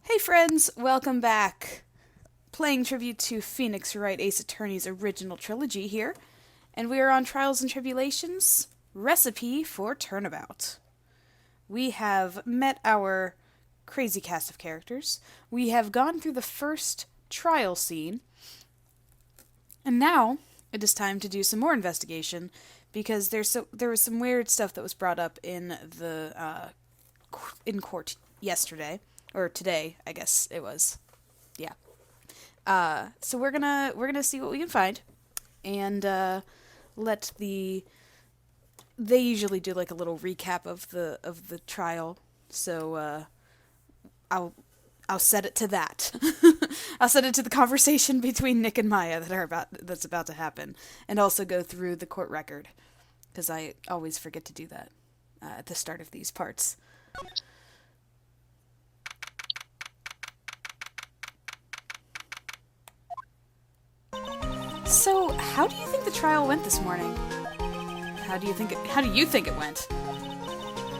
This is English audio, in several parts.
Hey friends, welcome back. Playing tribute to Phoenix Wright Ace Attorney's original trilogy here, and we are on Trials and Tribulations, Recipe for Turnabout. We have met our crazy cast of characters, we have gone through the first trial scene, and now it is time to do some more investigation, because there was some weird stuff that was brought up in in court yesterday. Or today, I guess it was. Yeah. So we're gonna see what we can find, and let they usually do like a little recap of the trial. So I'll set it to that. I'll set it to the conversation between Nick and Maya that's about to happen, and also go through the court record, because I always forget to do that at the start of these parts. So, how do you think the trial went this morning? How do you think it went?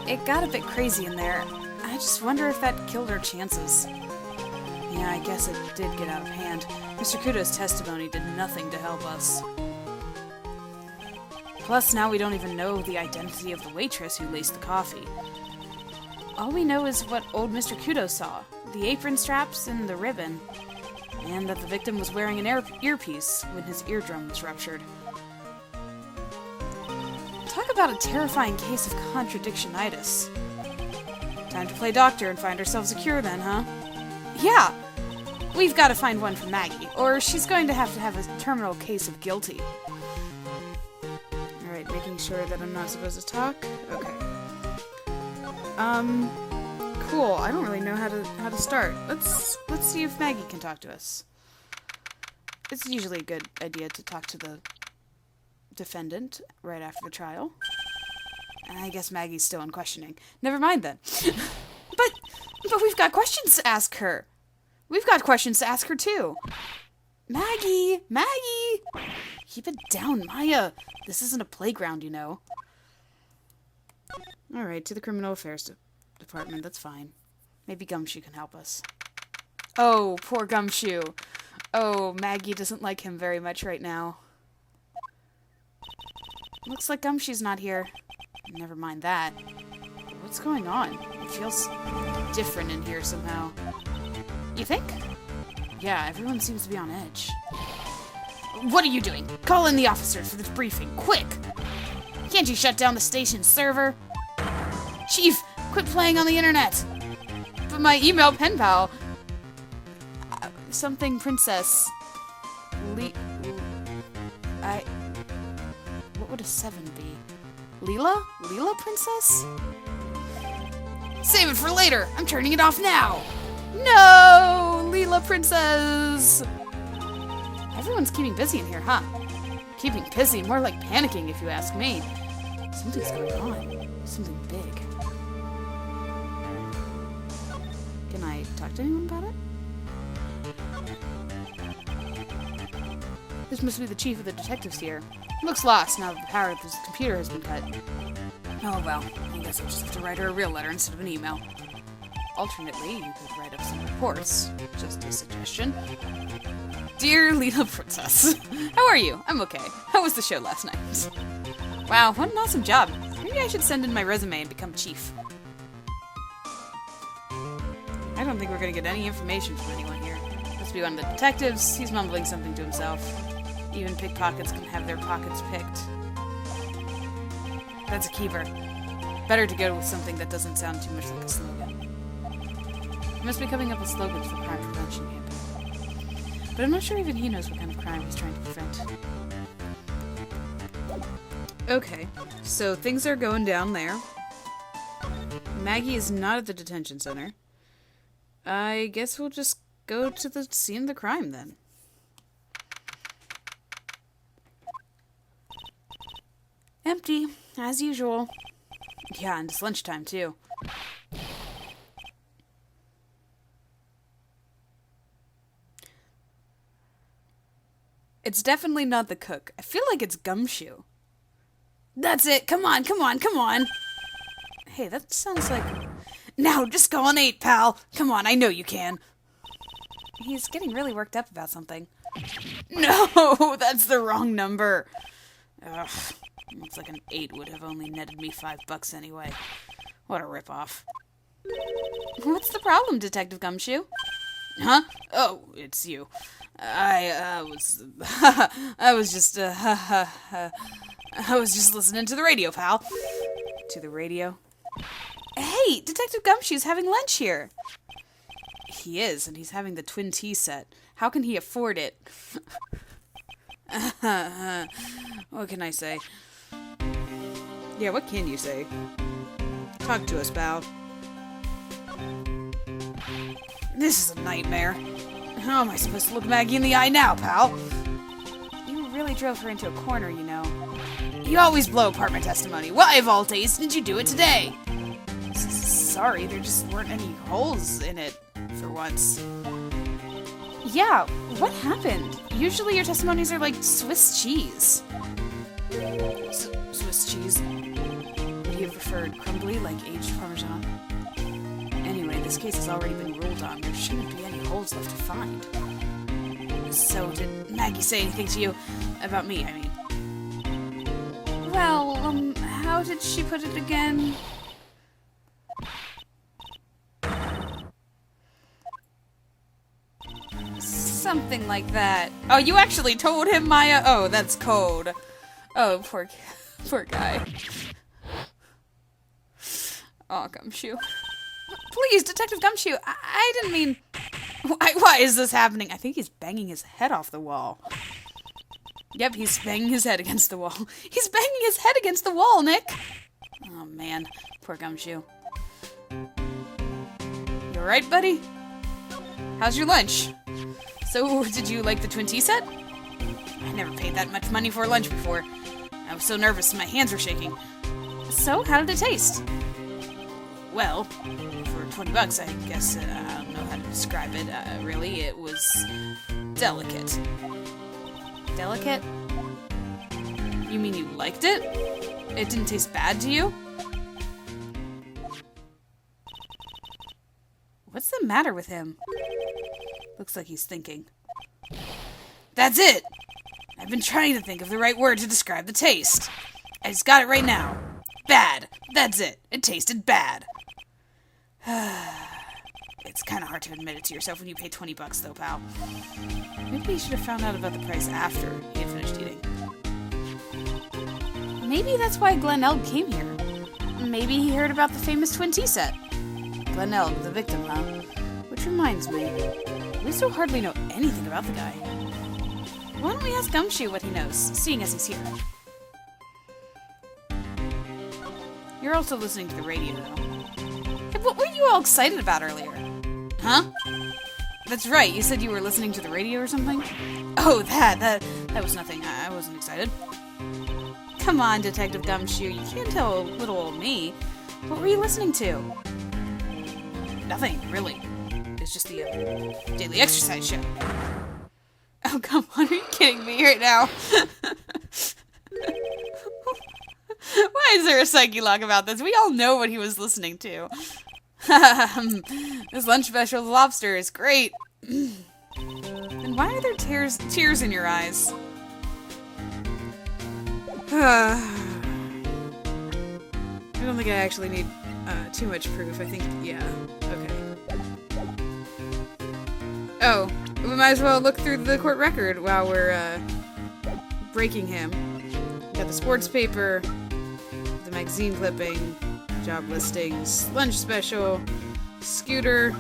It got a bit crazy in there. I just wonder if that killed our chances. Yeah, I guess it did get out of hand. Mr. Kudo's testimony did nothing to help us. Plus, now we don't even know the identity of the waitress who laced the coffee. All we know is what old Mr. Kudo saw. The apron straps and the ribbon. And that the victim was wearing an earpiece when his eardrum was ruptured. Talk about a terrifying case of contradictionitis. Time to play doctor and find ourselves a cure then, huh? Yeah! We've got to find one for Maggie, or she's going to have a terminal case of guilty. Alright, making sure that I'm not supposed to talk. Okay. Cool. I don't really know how to start. Let's see if Maggie can talk to us. It's usually a good idea to talk to the defendant right after the trial. And I guess Maggie's still in questioning. Never mind then. but we've got questions to ask her. We've got questions to ask her too. Maggie! Keep it down, Maya. This isn't a playground, you know. Alright, to the Criminal Affairs Department, that's fine. Maybe Gumshoe can help us. Oh, poor Gumshoe. Oh, Maggie doesn't like him very much right now. Looks like Gumshoe's not here. Never mind that. What's going on? It feels different in here somehow. You think? Yeah, everyone seems to be on edge. What are you doing? Call in the officers for this briefing, quick! Can't you shut down the station's server? Chief, quit playing on the internet! But my email pen pal... something princess... What would a 7 be? Leela? Leela princess? Save it for later! I'm turning it off now! No! Leela princess! Everyone's keeping busy in here, huh? Keeping busy, more like panicking if you ask me. Something's going on. Something big. Can I talk to anyone about it? This must be the chief of the detectives here. Looks lost now that the power of his computer has been cut. Oh well, I guess I'll just have to write her a real letter instead of an email. Alternately, you could write up some reports. Just a suggestion. Dear Leela Princess, how are you? I'm okay. How was the show last night? Wow, what an awesome job. Maybe I should send in my resume and become chief. I don't think we're gonna get any information from anyone here. Must be one of the detectives. He's mumbling something to himself. Even pickpockets can have their pockets picked. That's a keeper. Better to go with something that doesn't sound too much like a slogan. He must be coming up with slogans for crime prevention campaign. But I'm not sure even he knows what kind of crime he's trying to prevent. Okay, so things are going down there. Maggie is not at the detention center. I guess we'll just go to the scene of the crime then. Empty, as usual. Yeah, and it's lunchtime too. It's definitely not the cook. I feel like it's Gumshoe. That's it! Come on! Hey, that sounds like... Now, just go on 8, pal. Come on, I know you can. He's getting really worked up about something. No, that's the wrong number. Ugh, looks like an 8 would have only netted me $5 anyway. What a ripoff. What's the problem, Detective Gumshoe? Huh? Oh, it's you. I was just listening to the radio, pal. To the radio? Hey, Detective Gumshoe's having lunch here. He is, and he's having the twin tea set. How can he afford it? What can I say? Yeah, what can you say? Talk to us, pal. This is a nightmare. How am I supposed to look Maggie in the eye now, pal? You really drove her into a corner, you know. You always blow apart my testimony. Why, of all days, didn't you do it today? Sorry, there just weren't any holes in it, for once. Yeah, what happened? Usually your testimonies are like Swiss cheese. Swiss cheese? Would you have preferred crumbly, like aged Parmesan? Anyway, this case has already been ruled on. There shouldn't be any holes left to find. So, did Maggie say anything to you? About me, I mean. Well, how did she put it again? Something like that. Oh, you actually told him, Maya? Oh, that's code. Oh, poor guy. Oh, Gumshoe. Please, Detective Gumshoe, I didn't mean... Why is this happening? I think he's banging his head off the wall. Yep, he's banging his head against the wall. He's banging his head against the wall, Nick! Oh, man. Poor Gumshoe. You alright, buddy? How's your lunch? So, did you like the twin tea set? I never paid that much money for a lunch before. I was so nervous my hands were shaking. So, how did it taste? Well, for $20, I guess, I don't know how to describe it. Really, it was delicate. Delicate? You mean you liked it? It didn't taste bad to you? What's the matter with him? Looks like he's thinking. That's it! I've been trying to think of the right word to describe the taste. I just got it right now. Bad. That's it. It tasted bad. It's kind of hard to admit it to yourself when you pay $20 though, pal. Maybe you should have found out about the price after he had finished eating. Maybe that's why Glenn Elg came here. Maybe he heard about the famous twin tea set. Glenn Elg, the victim, huh? Which reminds me, we still hardly know anything about the guy. Why don't we ask Gumshoe what he knows, seeing as he's here? You're also listening to the radio, though. Hey, what were you all excited about earlier? Huh? That's right, you said you were listening to the radio or something? Oh, that was nothing. I wasn't excited. Come on, Detective Gumshoe, you can't tell little old me. What were you listening to? Nothing, really. It's just the daily exercise show. Oh, come on, are you kidding me right now? Why is there a psyche lock about this? We all know what he was listening to. This lunch special lobster is great. And why are there tears in your eyes? I don't think I actually need too much proof. I think, yeah, okay. Oh, we might as well look through the court record while we're breaking him. Got the sports paper, the magazine clipping, job listings, lunch special, Scooter,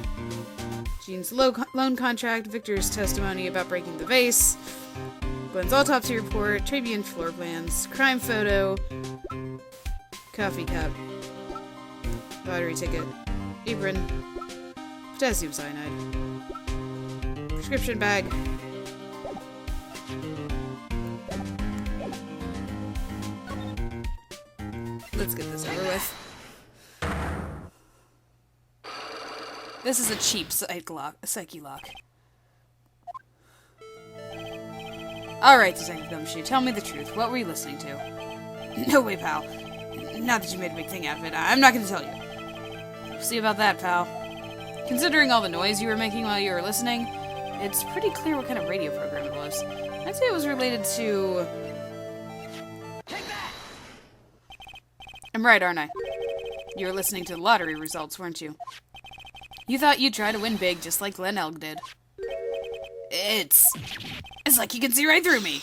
Jean's loan contract, Victor's testimony about breaking the vase, Glenn's autopsy report, Tribune floor plans, crime photo, coffee cup, lottery ticket, apron, potassium cyanide, prescription bag, let's get this over with. This is a cheap psyche lock. Alright, Detective Gumshoe, tell me the truth. What were you listening to? No way, pal. Not that you made a big thing out of it. I'm not going to tell you. see about that, pal. Considering all the noise you were making while you were listening, it's pretty clear what kind of radio program it was. I'd say it was related to... Take that! I'm right, aren't I? You were listening to the lottery results, weren't you? You thought you'd try to win big just like Glen Elg did. It's like you can see right through me.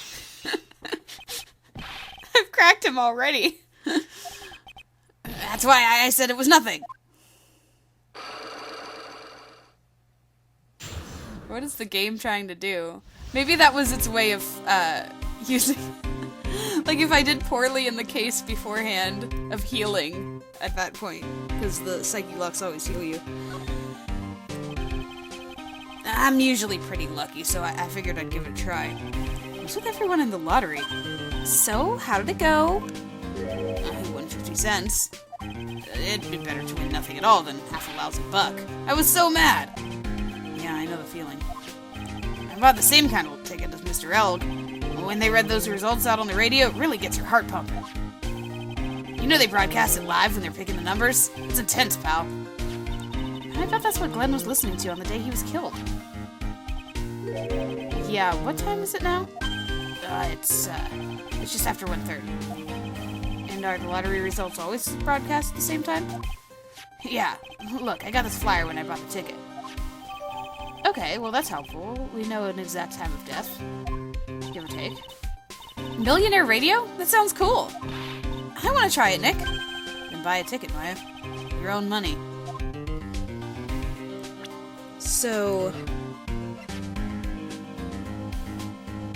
I've cracked him already. That's why I said it was nothing. What is the game trying to do? Maybe that was its way of using... like if I did poorly in the case beforehand of healing at that point. Because the psychic locks always heal you. I'm usually pretty lucky, so I figured I'd give it a try. What's with everyone in the lottery? So, how did it go? I won 50 cents. It'd be better to win nothing at all than half a lousy buck. I was so mad! Yeah, I know the feeling. I bought the same kind of ticket as Mr. Elg. When they read those results out on the radio, it really gets your heart pumping. You know they broadcast it live when they're picking the numbers? It's intense, pal. I bet that's what Glenn was listening to on the day he was killed. Yeah, what time is it now? It's just after 1:30. And are the lottery results always broadcast at the same time? Yeah, look, I got this flyer when I bought the ticket. Okay, well that's helpful. We know an exact time of death. Give or take. Millionaire radio? That sounds cool. I want to try it, Nick. Then buy a ticket, Maya. Your own money. So...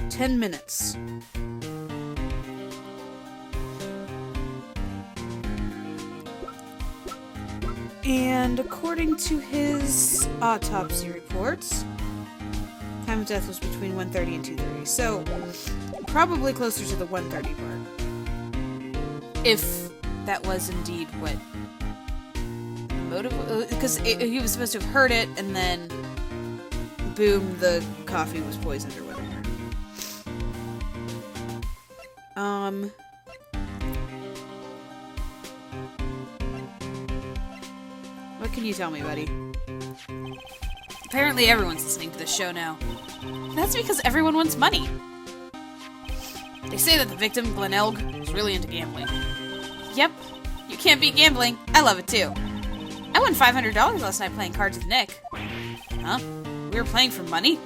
10 minutes. And according to his autopsy reports, time of death was between 1:30 and 2:30. So, probably closer to the 1:30 part. If that was indeed what the motive... Because he was supposed to have heard it, and then, boom, the coffee was poisoned or whatever. What can you tell me, buddy? Apparently everyone's listening to this show now. That's because everyone wants money. They say that the victim, Glen Elg, is really into gambling. Yep, you can't beat gambling. I love it too. I won $500 last night playing cards with Nick. Huh? We were playing for money?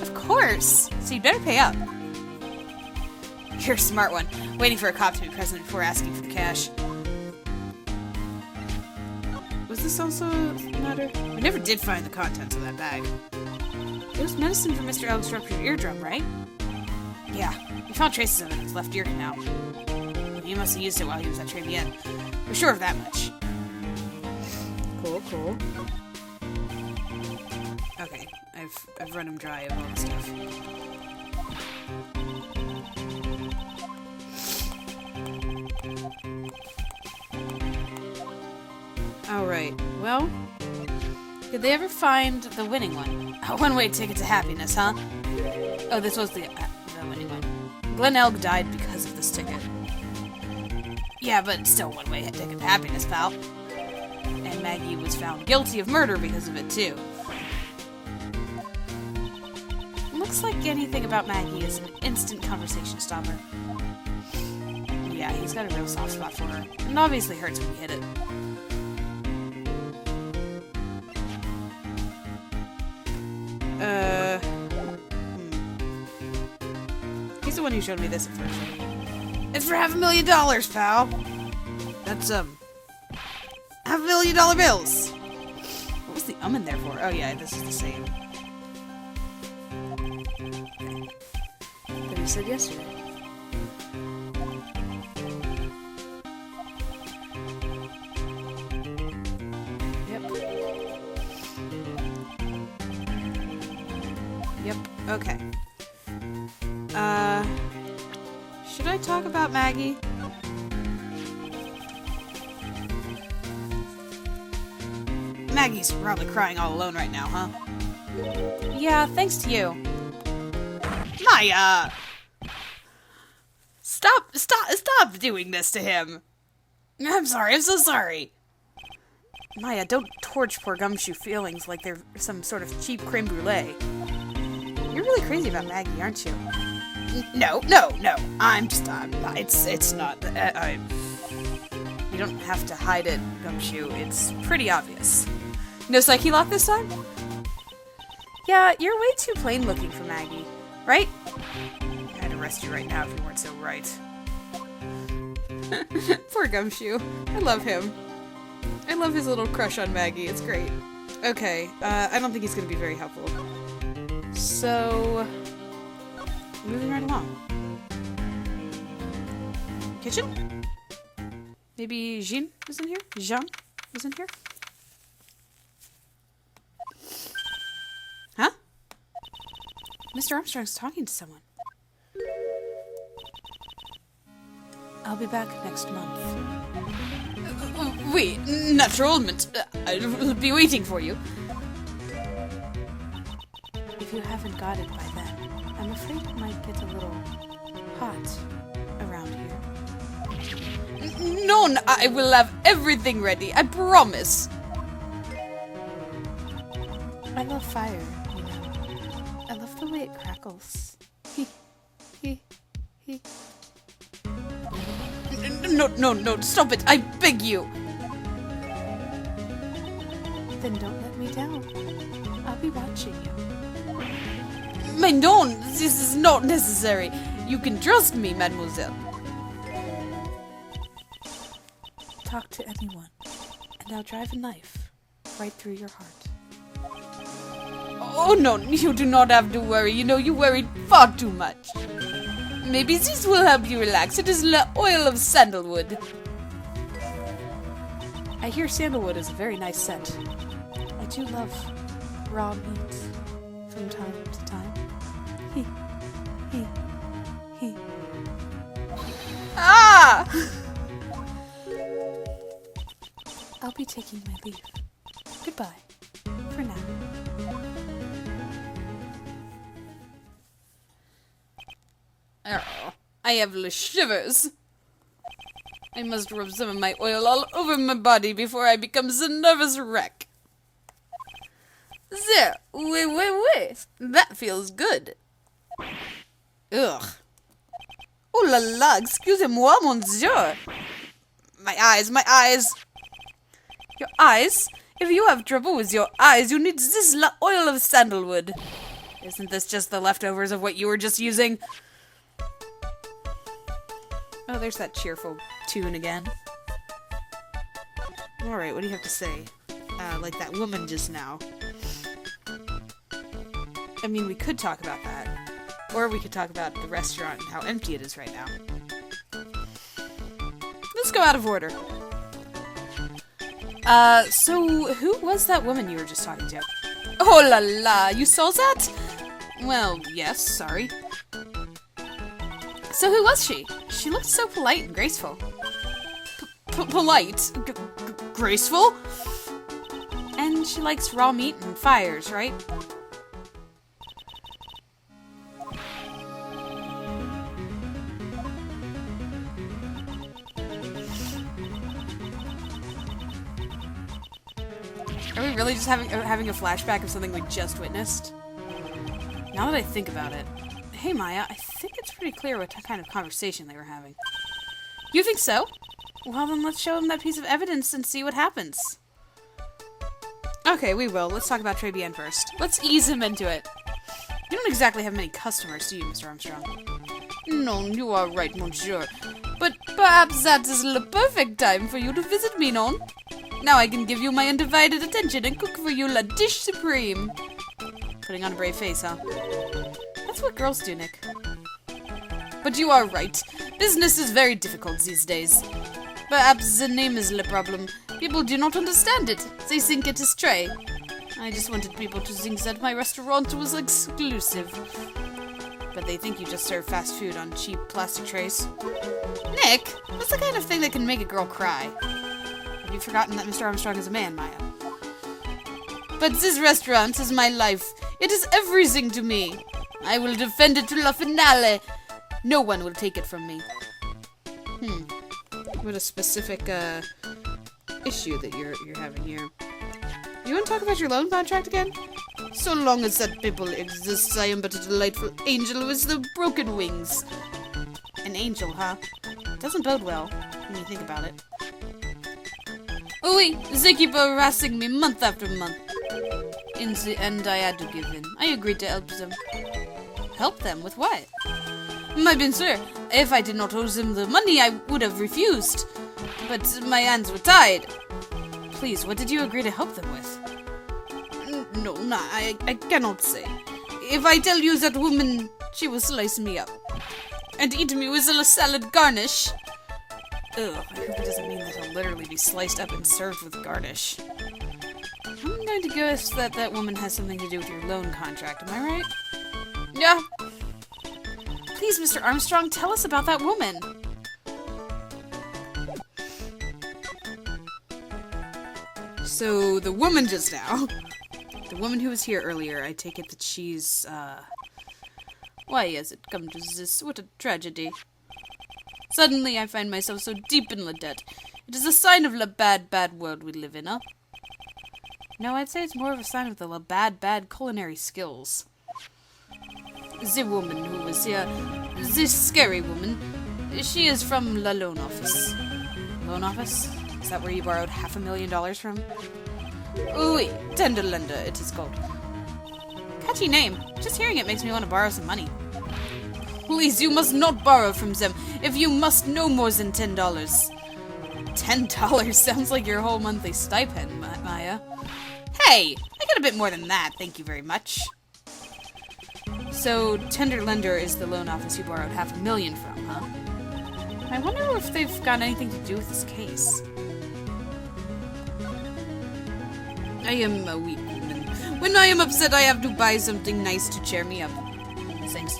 Of course. So you better pay up. You're a smart one, waiting for a cop to be present before asking for the cash. Was this also a matter? We never did find the contents of that bag. It was medicine for Mr. Elg's ruptured eardrum, right? Yeah, we found traces of it in his left ear canal. He must have used it while he was at Tribulations. We're sure of that much. Cool, cool. Okay, I've run him dry of all the stuff. Alright, well, did they ever find the winning one? A one-way ticket to happiness, huh? Oh, this was the winning one. Glen Elg died because of this ticket. Yeah, but still one-way ticket to happiness, pal. And Maggie was found guilty of murder because of it, too. Looks like anything about Maggie is an instant conversation stopper. Yeah, he's got a real soft spot for her. It obviously hurts when you hit it. He's the one who showed me this at first. It's for $500,000, pal! That's, $500,000 bills! What was the in there for? Oh yeah, this is the same. Okay. That you said yesterday. Yep, okay. Should I talk about Maggie? Maggie's probably crying all alone right now, huh? Yeah, thanks to you. Maya! Stop doing this to him! I'm sorry, I'm so sorry. Maya, don't torch poor Gumshoe feelings like they're some sort of cheap creme brulee. You're really crazy about Maggie, aren't you? No. I'm just, it's not, you don't have to hide it, Gumshoe. It's pretty obvious. No psyche lock this time? Yeah, you're way too plain looking for Maggie, right? I'd arrest you right now if you weren't so right. Poor Gumshoe. I love him. I love his little crush on Maggie. It's great. Okay, I don't think he's going to be very helpful. So, moving right along. Kitchen? Maybe Jean is in here? Jean is in here? Huh? Mr. Armstrong's talking to someone. I'll be back next month. Wait, naturalmente. I'll be waiting for you. If you haven't got it by then, I'm afraid it might get a little hot around here. No, I will have everything ready, I promise. I love fire, you know. I love the way it crackles. He. No, stop it, I beg you. Then don't let me down. I'll be watching you. Mais non, this is not necessary. You can trust me, mademoiselle. Talk to anyone, and I'll drive a knife right through your heart. Oh no, you do not have to worry. You know, you worried far too much. Maybe this will help you relax. It is the oil of sandalwood. I hear sandalwood is a very nice scent. I do love raw meat from time to time. He. Ah! I'll be taking my leave. Goodbye. For now. Oh, I have the shivers. I must rub some of my oil all over my body before I become a nervous wreck. There, wait. That feels good. Ugh. Oh la la, excusez-moi, monsieur. My eyes. Your eyes? If you have trouble with your eyes, you need this oil of sandalwood. Isn't this just the leftovers of what you were just using? Oh, there's that cheerful tune again. Alright, what do you have to say? Like that woman just now. I mean, we could talk about that. Or we could talk about the restaurant and how empty it is right now. Let's go out of order. So who was that woman you were just talking to? Oh la la, you saw that? Well, yes, sorry. So who was she? She looked so polite and graceful. Polite? Graceful? And she likes raw meat and fires, right? Are we really just having a flashback of something we just witnessed? Now that I think about it. Hey Maya, I think it's pretty clear what kind of conversation they were having. You think so? Well then let's show him that piece of evidence and see what happens. Okay, we will. Let's talk about Tribien first. Let's ease him into it. You don't exactly have many customers, do you, Mr. Armstrong? No, you are right, monsieur. But perhaps that is the perfect time for you to visit me, non? Now I can give you my undivided attention and cook for you la dish supreme. Putting on a brave face, huh? That's what girls do, Nick. But you are right. Business is very difficult these days. Perhaps the name is the problem. People do not understand it. They think it is tray. I just wanted people to think that my restaurant was exclusive. But they think you just serve fast food on cheap plastic trays. Nick, that's the kind of thing that can make a girl cry. Have you forgotten that Mr. Armstrong is a man, Maya? But this restaurant is my life. It is everything to me. I will defend it to la finale. No one will take it from me. What a specific, issue that you're having here. You want to talk about your loan contract again? So long as that people exists, I am but a delightful angel with the broken wings. An angel, huh? Doesn't bode well when you think about it. Oui, they keep harassing me month after month. In the end, I had to give in. I agreed to help them. Help them? With what? My bien sûr, if I did not owe them the money, I would have refused. But my hands were tied. Please, what did you agree to help them with? No, I cannot say. If I tell you that woman, she will slice me up. And eat me with a salad garnish. Ugh, I hope it doesn't mean that I'll literally be sliced up and served with garnish. I'm going to guess that that woman has something to do with your loan contract, am I right? Yeah. Please, Mr. Armstrong, tell us about that woman. So, the woman just now, the woman who was here earlier, I take it that she's, why has it come to this? What a tragedy. Suddenly I find myself so deep in the debt. It is a sign of the bad, bad world we live in, huh? No, I'd say it's more of a sign of the bad, bad culinary skills. The woman who was here, this scary woman, she is from the loan office. Loan office? Is that where you borrowed $500,000 from? Oui, tender lender, it is called. Catchy name. Just hearing it makes me want to borrow some money. Please, you must not borrow from them. If you must, no more than $10. $10 sounds like your whole monthly stipend, Maya. Hey, I got a bit more than that, thank you very much. So, tender lender is the loan office you borrowed $500,000 from, huh? I wonder if they've got anything to do with this case. I am a weak woman. When I am upset, I have to buy something nice to cheer me up. Thanks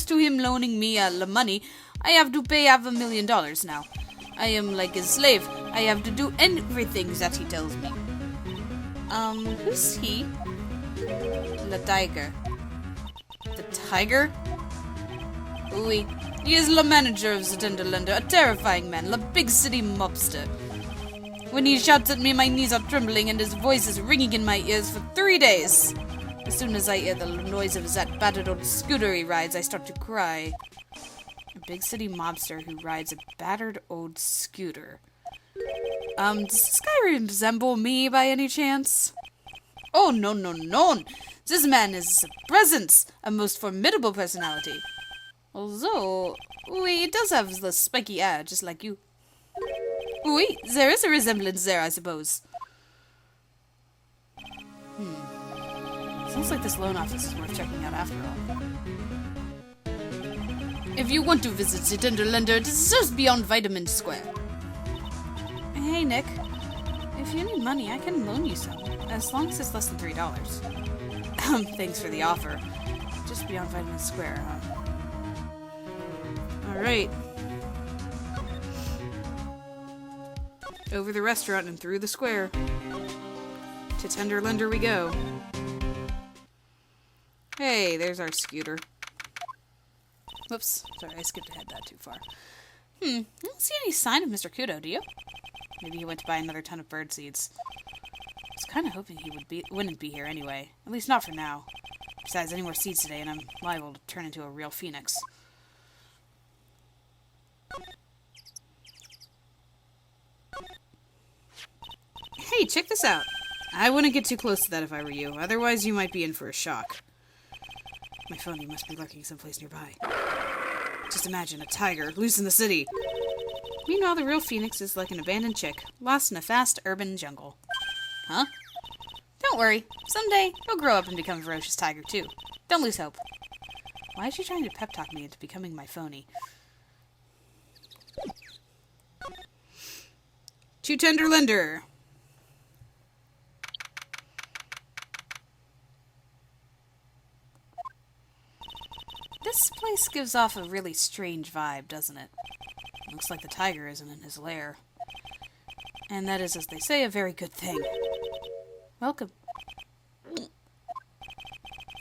to him loaning me the money, I have to pay $500,000 now. I am like a slave. I have to do everything that he tells me. Who's he? The tiger. The tiger? Oui. He is the manager of the tender lender, a terrifying man, the big city mobster. When he shouts at me, my knees are trembling and his voice is ringing in my ears for 3 days. As soon as I hear the noise of that battered old scooter he rides, I start to cry. A big city mobster who rides a battered old scooter. Does this guy resemble me by any chance? Oh, no, no, no. This man is a presence, a most formidable personality. Although, he does have the spiky hair, just like you. Oui, there is a resemblance there, I suppose. Sounds like this loan office is worth checking out after all. If you want to visit the tender lender, it is just beyond Vitamin Square. Hey, Nick. If you need money, I can loan you some, as long as it's less than $3. Thanks for the offer. Just beyond Vitamin Square, huh? Alright. Over the restaurant and through the square. To tender lender we go. Hey, there's our scooter. Whoops, sorry, I skipped ahead that too far. I don't see any sign of Mr. Kudo, do you? Maybe he went to buy another ton of bird seeds. I was kind of hoping he wouldn't be here anyway. At least not for now. Besides, any more seeds today and I'm liable to turn into a real phoenix. Hey, check this out. I wouldn't get too close to that if I were you. Otherwise, you might be in for a shock. My phony must be lurking someplace nearby. Just imagine a tiger loose in the city. Meanwhile, the real phoenix is like an abandoned chick, lost in a fast urban jungle. Huh? Don't worry. Someday, he'll grow up and become a ferocious tiger, too. Don't lose hope. Why is she trying to pep talk me into becoming my phony? To tender lender. This place gives off a really strange vibe, doesn't it? Looks like the tiger isn't in his lair. And that is, as they say, a very good thing. Welcome.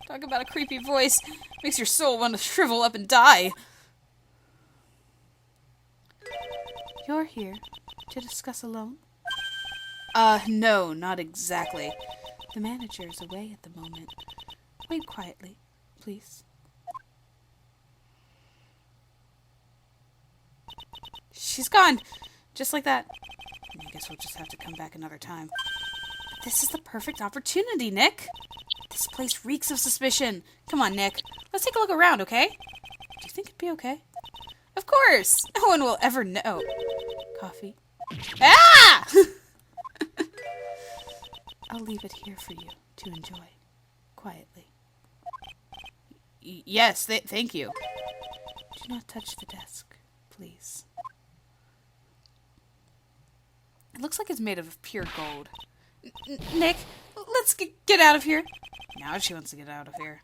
Talk about a creepy voice. Makes your soul want to shrivel up and die. You're here To discuss alone? No, not exactly. The manager is away at the moment. Wait quietly, please. She's gone! Just like that. I guess we'll just have to come back another time. But this is the perfect opportunity, Nick! This place reeks of suspicion. Come on, Nick. Let's take a look around, okay? Do you think it'd be okay? Of course! No one will ever know. Coffee. Ah! I'll leave it here for you to enjoy. Quietly. Yes, thank you. Do not touch the desk, please. It looks like it's made of pure gold. Nick, let's get out of here. Now she wants to get out of here.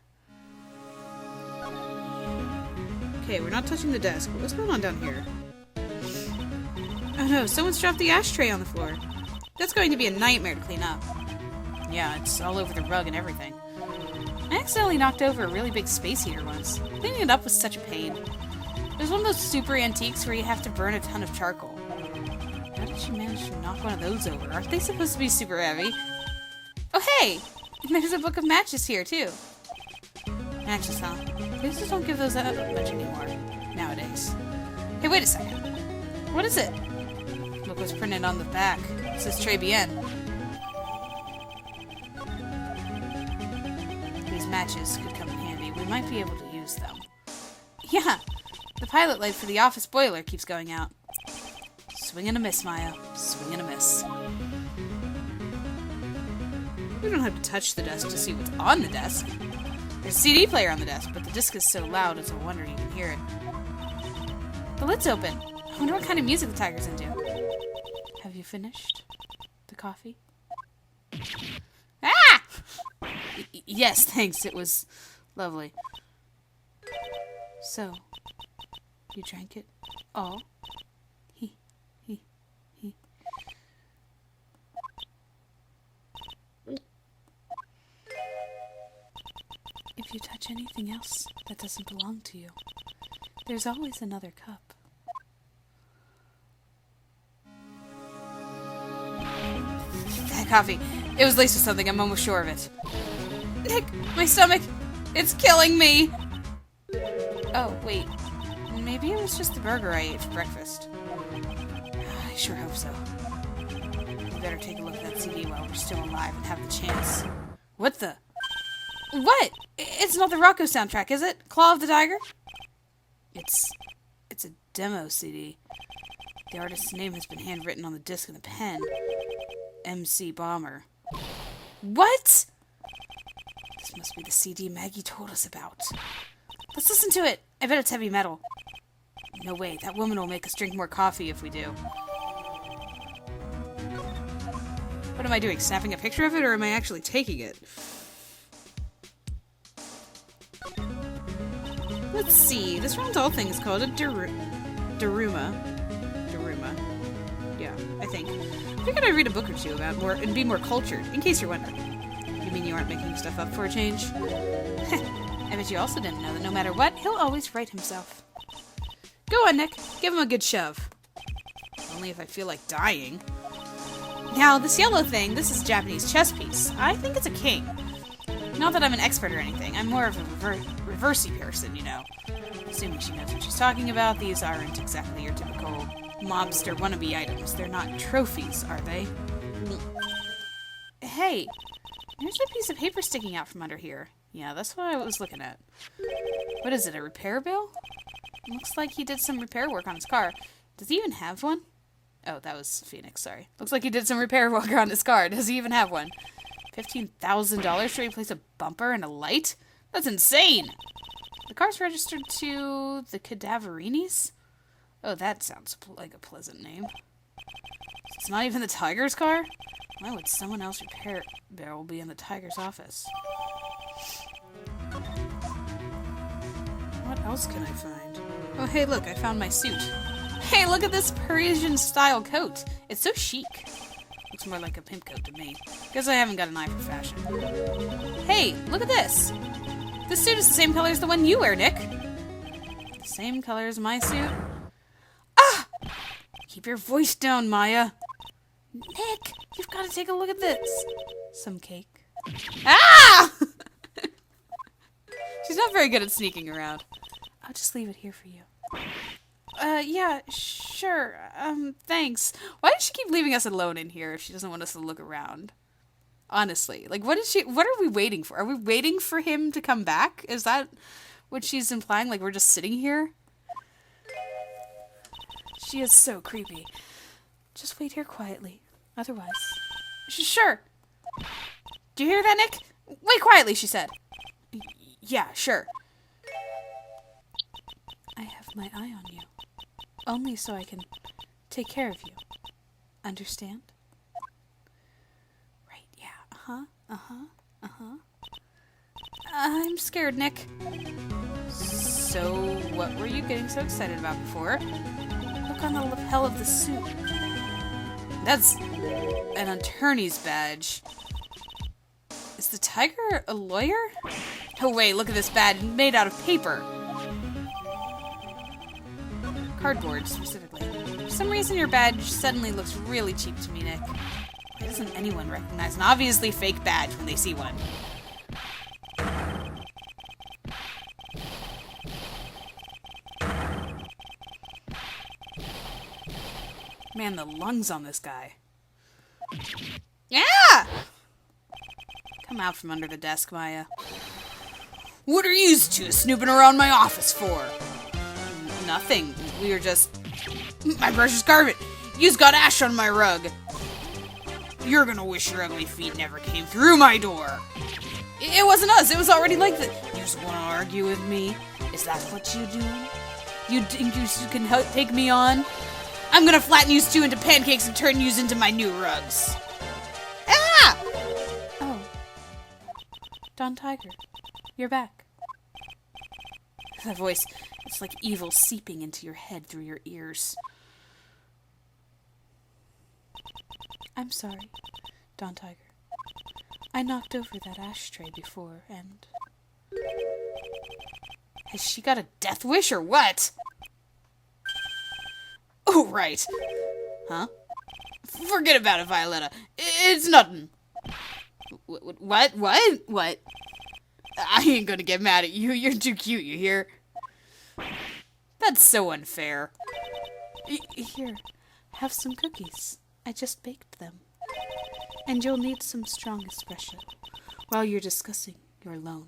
Okay, we're not touching the desk. What's going on down here? Oh no, someone's dropped the ashtray on the floor. That's going to be a nightmare to clean up. Yeah, it's all over the rug and everything. I accidentally knocked over a really big space heater once. Cleaning it up was such a pain. It was one of those super antiques where you have to burn a ton of charcoal. How did she manage to knock one of those over? Aren't they supposed to be super heavy? Oh hey! There's a book of matches here, too. Matches, huh? Places don't give those out much anymore, nowadays. Hey, wait a second. What is it? Look what's printed on the back. It says Tribulations. These matches could come in handy. We might be able to use them. Yeah! The pilot light for the office boiler keeps going out. Swing and a miss, Maya. Swing and a miss. We don't have to touch the desk to see what's on the desk. There's a CD player on the desk, but the disc is so loud it's a wonder you can hear it. The lid's open. I wonder what kind of music the tiger's into. Have you finished the coffee? Ah! Yes, thanks. It was lovely. So, you drank it all? He. If you touch anything else that doesn't belong to you, there's always another cup. That coffee. It was laced with something, I'm almost sure of it. Nick, my stomach! It's killing me! Oh, wait. Maybe it was just the burger I ate for breakfast. I sure hope so. We better take a look at that CD while we're still alive and have the chance. What the? What? It's not the Rocco soundtrack, is it? Claw of the Tiger? It's a demo CD. The artist's name has been handwritten on the disc with a pen. MC Bomber. What? This must be the CD Maggie told us about. Let's listen to it. I bet it's heavy metal. No way, that woman will make us drink more coffee if we do. What am I doing? Snapping a picture of it, or am I actually taking it? Let's see. This round doll thing is called a Daruma. Yeah, I think. I figured I'd read a book or two about more and be more cultured, in case you're wondering. You mean you aren't making stuff up for a change? I bet you also didn't know that no matter what, he'll always write himself. Go on, Nick. Give him a good shove. Only if I feel like dying. Now, this yellow thing, this is a Japanese chess piece. I think it's a king. Not that I'm an expert or anything. I'm more of a reversey person, you know. Assuming she knows what she's talking about, these aren't exactly your typical mobster wannabe items. They're not trophies, are they? Hey, there's a piece of paper sticking out from under here. Yeah, that's what I was looking at. What is it, a repair bill? Looks like he did some repair work on his car. Does he even have one? Oh, that was Phoenix, sorry. Looks like he did some repair work on his car. Does he even have one? $15,000 to replace a bumper and a light? That's insane! The car's registered to the Cadaverinis? Oh, that sounds like a pleasant name. It's not even the Tiger's car? Why would someone else repair bill be in the Tiger's office? What else can I find? Oh, hey, look, I found my suit. Hey, look at this Parisian-style coat. It's so chic. Looks more like a pimp coat to me. Guess I haven't got an eye for fashion. Hey, look at this. This suit is the same color as the one you wear, Nick. The same color as my suit? Ah! He Keep your voice down, Maya. Nick, you've got to take a look at this. Some cake. Ah! She's not very good at sneaking around. I'll just leave it here for you. Yeah, sure. Thanks. Why does she keep leaving us alone in here if she doesn't want us to look around? Honestly, like, what are we waiting for? Are we waiting for him to come back? Is that what she's implying? Like, we're just sitting here? She is so creepy. Just wait here quietly. Otherwise... Sure. Do you hear that, Nick? Wait quietly, she said. Yeah, sure. I have my eye on you. Only so I can take care of you. Understand? Right, yeah. I'm scared, Nick. So, what were you getting so excited about before? Look on the lapel of the suit. That's an attorney's badge. Is the tiger a lawyer? Oh wait, look at this badge made out of paper. Cardboard, specifically. For some reason your badge suddenly looks really cheap to me, Nick. Why doesn't anyone recognize an obviously fake badge when they see one? Man, the lungs on this guy. Yeah! Come out from under the desk, Maya. What are you two snooping around my office for? Nothing. We were just... My precious carpet! You've got ash on my rug! You're gonna wish your ugly feet never came through my door! It wasn't us! It was already like that! You just wanna argue with me? Is that what you do? You think you can take me on? I'm gonna flatten you two into pancakes and turn you into my new rugs! Ah! Oh. Don Tiger. You're back. That voice, it's like evil seeping into your head through your ears. I'm sorry, Don Tiger. I knocked over that ashtray before, and... Has she got a death wish or what? Oh, right. Huh? Forget about it, Violetta. It's nothing. What? What? I ain't gonna get mad at you. You're too cute, you hear? That's so unfair. Here, have some cookies. I just baked them. And you'll need some strong espresso while you're discussing your loan.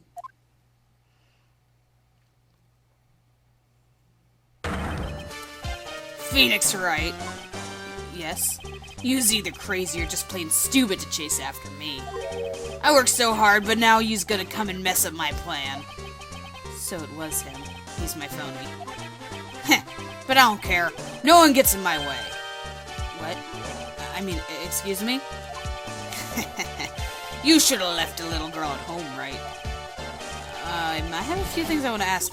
Phoenix, right? Yes? You's either crazy or just plain stupid to chase after me. I worked so hard, but now you's gonna come and mess up my plan. So it was him. He's my phony. Heh, but I don't care. No one gets in my way. What? I mean, excuse me? You should have left a little girl at home, right? I have a few things I want to ask.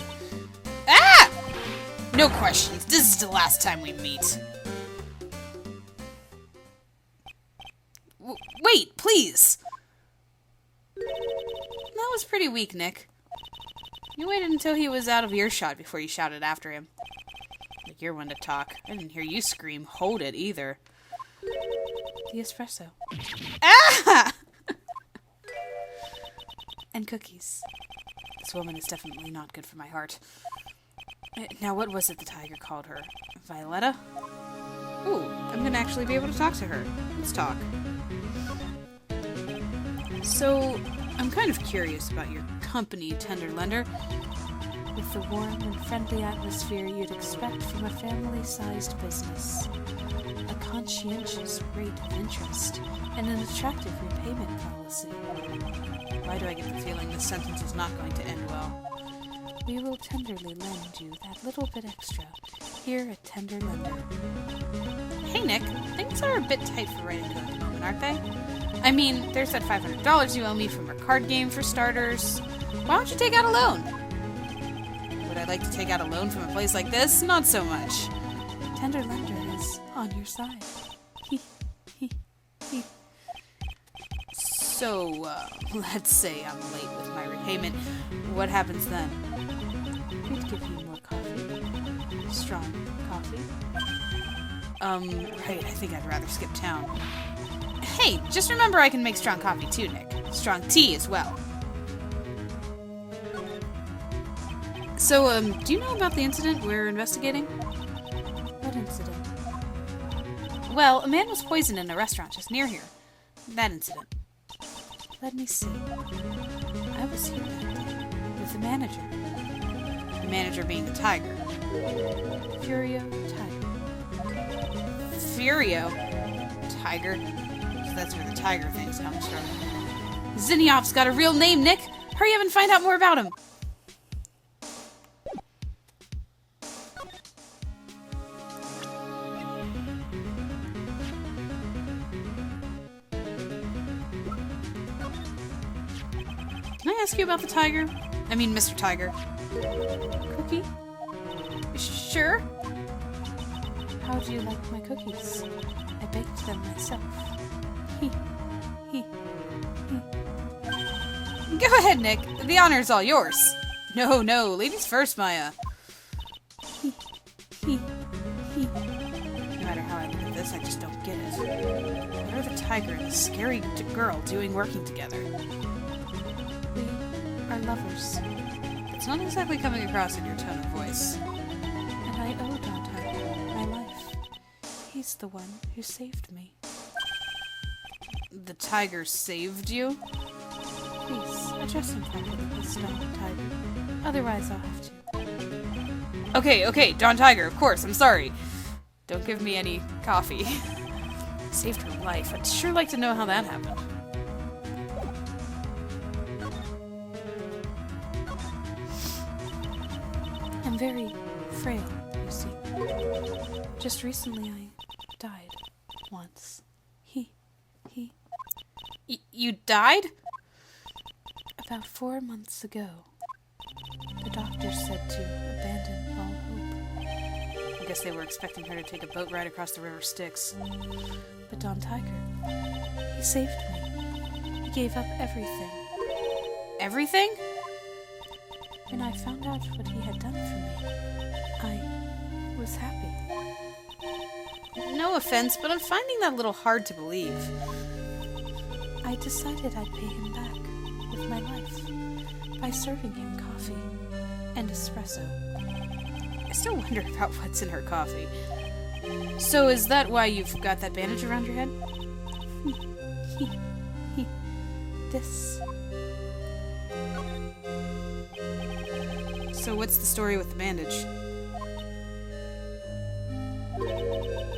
Ah! No questions. This is the last time we meet. Wait, please! That was pretty weak, Nick. You waited until he was out of earshot before you shouted after him. Like you're one to talk. I didn't hear you scream, "Hold it," either. The espresso. Ah! And cookies. This woman is definitely not good for my heart. Now, what was it the tiger called her? Violetta? Ooh, I'm gonna actually be able to talk to her. Let's talk. So, I'm kind of curious about your company, Tender Lender. With the warm and friendly atmosphere you'd expect from a family-sized business. A conscientious rate of interest, and an attractive repayment policy. Why do I get the feeling this sentence is not going to end well? We will tenderly lend you that little bit extra here at Tender Lender. Hey, Nick. Things are a bit tight for writing code at the moment, aren't they? I mean, there's that $500 you owe me from our card game for starters. Why don't you take out a loan? Would I like to take out a loan from a place like this? Not so much. Tender Lender is on your side. So, let's say I'm late with my repayment. What happens then? We'd give you more coffee. Strong coffee. Right, I think I'd rather skip town. Hey, just remember I can make strong coffee too, Nick. Strong tea as well. So, do you know about the incident we're investigating? What incident? Well, a man was poisoned in a restaurant just near here. That incident. Let me see. I was here that day with the manager. The manager being the tiger. Furio Tiger. Furio Tiger? So that's where the tiger thing comes from. Zinniop's got a real name, Nick! Hurry up and find out more about him! Can I ask you about the tiger? I mean, Mr. Tiger. Cookie? Sure. How do you like my cookies? I baked them myself. Go ahead, Nick. The honor's all yours. No, ladies first, Maya. No matter how I look at this, I just don't get it. What are the tiger and the scary girl doing working together? We are lovers. It's not exactly coming across in your tone of voice. And I owe Don Tiger my life. He's the one who saved me. The tiger saved you? Please, address him properly, Miss Don Tiger. Otherwise, I'll have to. Okay, Don Tiger, of course, I'm sorry. Don't give me any coffee. Saved her life. I'd sure like to know how that happened. I'm very frail, you see. Just recently I died. Once. You died? About 4 months ago. The doctor said to abandon all hope. I guess they were expecting her to take a boat ride across the River Styx. But Don Tiger, he saved me. He gave up everything. Everything? When I found out what he had done for me, I was happy. No offense, but I'm finding that a little hard to believe. I decided I'd pay him back with my life by serving him coffee and espresso. I still wonder about what's in her coffee. So is that why you've got that bandage around your head? This. So what's the story with the bandage?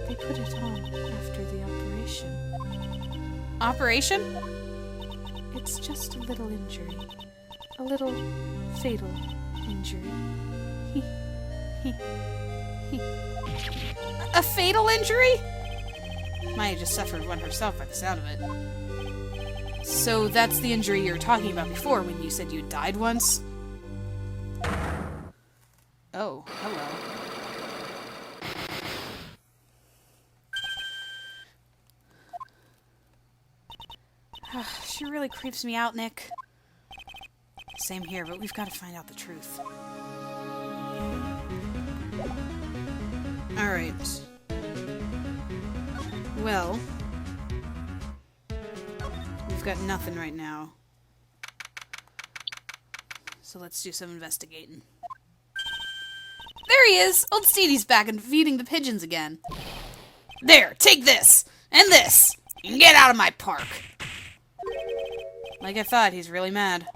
They put it on after the operation. Operation? It's just a little injury. A little fatal injury. A fatal injury? Maya just suffered one herself by the sound of it. So that's the injury you were talking about before when you said you died once? Oh, hello. She really creeps me out, Nick. Same here, but we've got to find out the truth. Alright. Well, we've got nothing right now. So let's do some investigating. There he is! Old Steedy's back and feeding the pigeons again. There, take this! And this! You can get out of my park! Like I thought, he's really mad.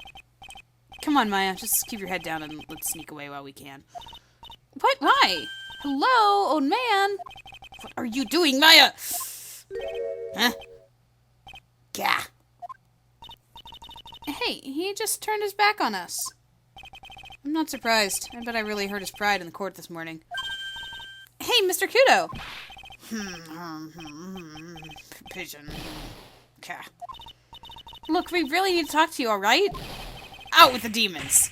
Come on, Maya, just keep your head down and let's sneak away while we can. What? Why? Hello, old man? What are you doing, Maya? Huh? Gah. Hey, he just turned his back on us. I'm not surprised. I bet I really hurt his pride in the court this morning. Hey, Mr. Kudo! Pigeon. Gah. Look, we really need to talk to you, alright? Out with the demons.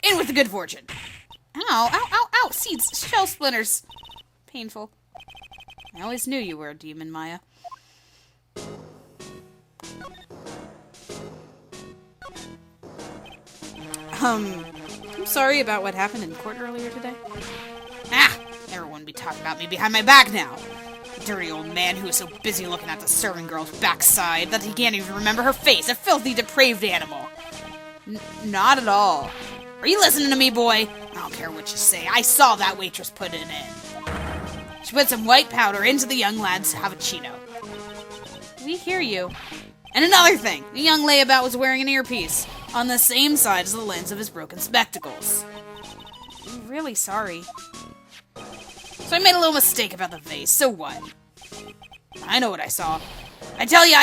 In with the good fortune. Ow, ow, ow, ow! Seeds, shell splinters. Painful. I always knew you were a demon, Maya. I'm sorry about what happened in court earlier today. Ah! Everyone be talking about me behind my back now. Dirty old man who is so busy looking at the serving girl's backside that he can't even remember her face. A filthy, depraved animal. Not at all. Are you listening to me, boy? I don't care what you say. I saw that waitress put it in. She put some white powder into the young lad's cappuccino. We hear you. And another thing. The young layabout was wearing an earpiece on the same side as the lens of his broken spectacles. I'm really sorry. So I made a little mistake about the vase. So what? I know what I saw. I tell ya!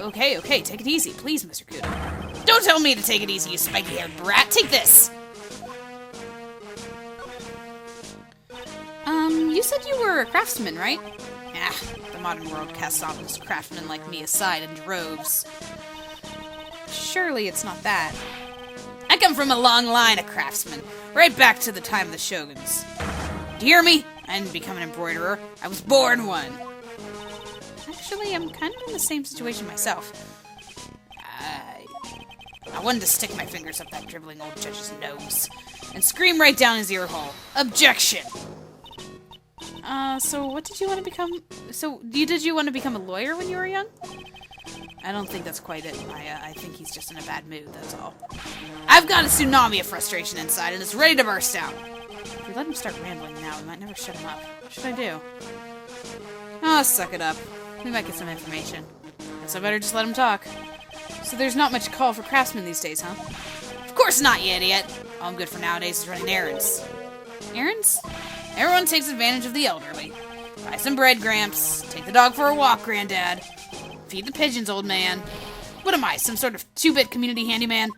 Okay, take it easy, please, Mr. Kudo. Don't tell me to take it easy, you spiky-haired brat. Take this! You said you were a craftsman, right? The modern world casts honest craftsmen like me aside in droves. Surely it's not that. I come from a long line of craftsmen, right back to the time of the shoguns. Do you hear me? I didn't become an embroiderer. I was born one. Actually, I'm kind of in the same situation myself. I wanted to stick my fingers up that dribbling old judge's nose and scream right down his ear hole. Objection! So what did you want to become? Did you want to become a lawyer when you were young? I don't think that's quite it. I think he's just in a bad mood, that's all. I've got a tsunami of frustration inside and it's ready to burst out. If we let him start rambling now, we might never shut him up. What should I do? Oh, suck it up. We might get some information. Guess I better just let him talk. So there's not much call for craftsmen these days, huh? Of course not, you idiot! All I'm good for nowadays is running errands. Errands? Everyone takes advantage of the elderly. Buy some bread, Gramps. Take the dog for a walk, Granddad. Feed the pigeons, old man. What am I, some sort of 2-bit community handyman?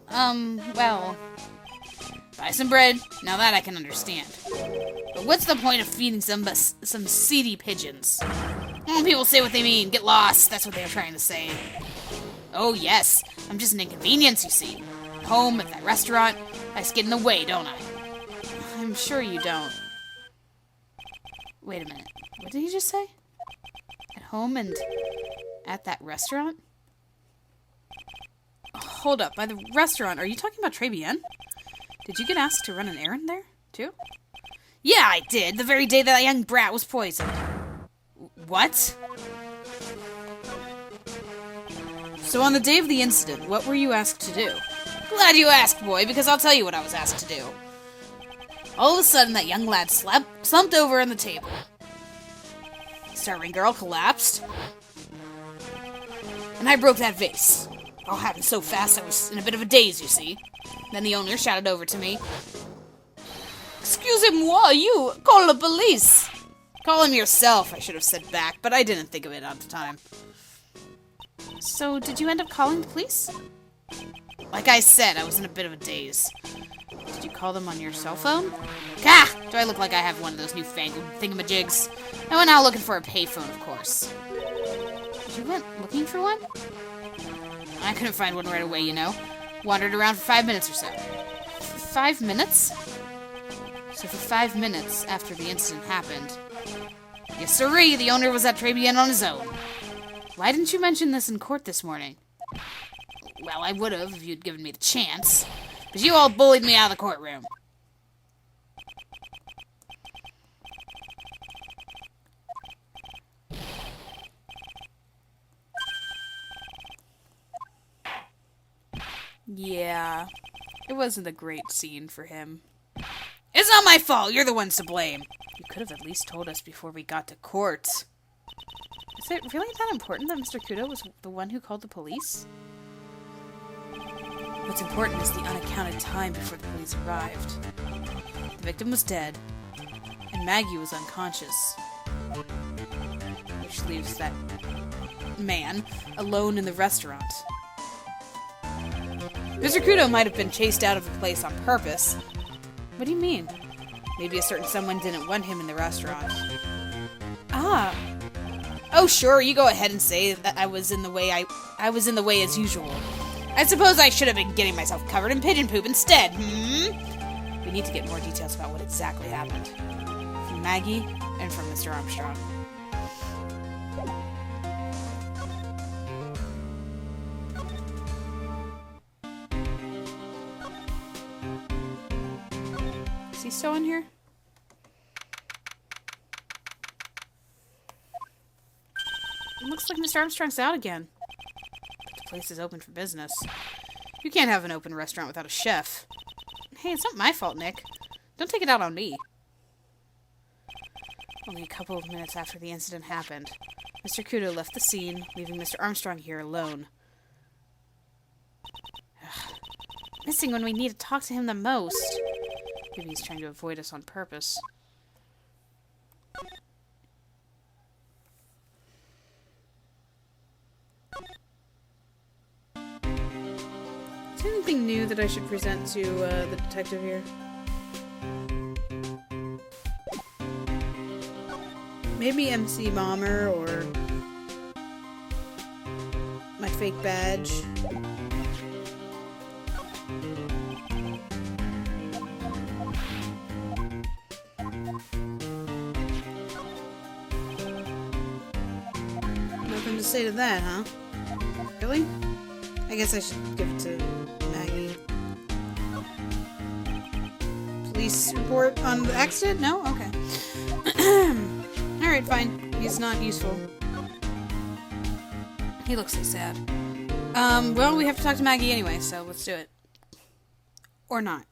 Well... Buy some bread. Now that I can understand. But what's the point of feeding some seedy pigeons? People say what they mean. Get lost. That's what they're trying to say. Oh, yes. I'm just an inconvenience, you see. At home, at that restaurant. I just get in the way, don't I? I'm sure you don't. Wait a minute. What did he just say? At home and at that restaurant? Hold up. By the restaurant, are you talking about Tribulations? Did you get asked to run an errand there, too? Yeah, I did. The very day that young brat was poisoned. What? So on the day of the incident, what were you asked to do? Glad you asked, boy, because I'll tell you what I was asked to do. All of a sudden, that young lad slumped over on the table. The serving girl collapsed. And I broke that vase. It all happened so fast I was in a bit of a daze, you see. Then the owner shouted over to me. Excusez-moi, you! Call the police! Call him yourself, I should have said back, but I didn't think of it at the time. So, did you end up calling the police? Like I said, I was in a bit of a daze. Did you call them on your cell phone? Gah! Do I look like I have one of those newfangled thingamajigs? I went out looking for a payphone, of course. You went looking for one? I couldn't find one right away, you know. Wandered around for 5 minutes or so. 5 minutes? So for 5 minutes after the incident happened... Yes, sirree, the owner was at Tribulations on his own. Why didn't you mention this in court this morning? Well, I would have if you'd given me the chance. But you all bullied me out of the courtroom. Yeah, it wasn't a great scene for him. It's not my fault. You're the ones to blame. You could have at least told us before we got to court. Is it really that important that Mr. Kudo was the one who called the police? What's important is the unaccounted time before the police arrived. The victim was dead, and Maggie was unconscious. Which leaves that man alone in the restaurant. Mr. Kudo might have been chased out of the place on purpose. What do you mean? Maybe a certain someone didn't want him in the restaurant. Ah. Oh, sure, you go ahead and say that I was in the way as usual. I suppose I should have been getting myself covered in pigeon poop instead, We need to get more details about what exactly happened. From Maggie and from Mr. Armstrong. Is he still in here? looks like Mr. Armstrong's out again. But the place is open for business. You can't have an open restaurant without a chef. Hey, it's not my fault, Nick. Don't take it out on me. Only a couple of minutes after the incident happened, Mr. Kudo left the scene, leaving Mr. Armstrong here alone. Ugh. Missing when we need to talk to him the most. Maybe he's trying to avoid us on purpose. Is there anything new that I should present to the detective here? Maybe MC Bomber or my fake badge. Nothing to say to that, huh? Really? I guess I should give it to Maggie. Police report on the accident? No? Okay. Alright, fine. He's not useful. He looks so sad. Well, we have to talk to Maggie anyway, so let's do it. Or not.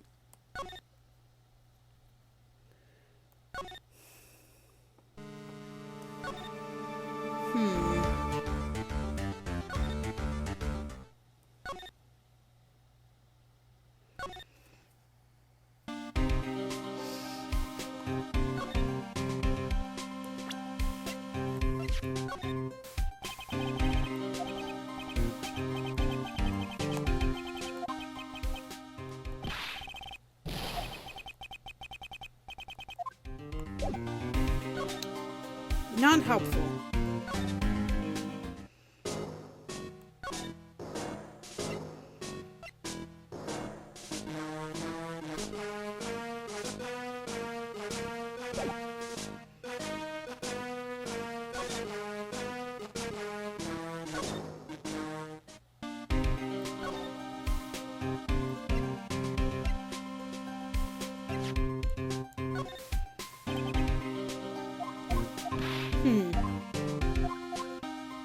Not helpful.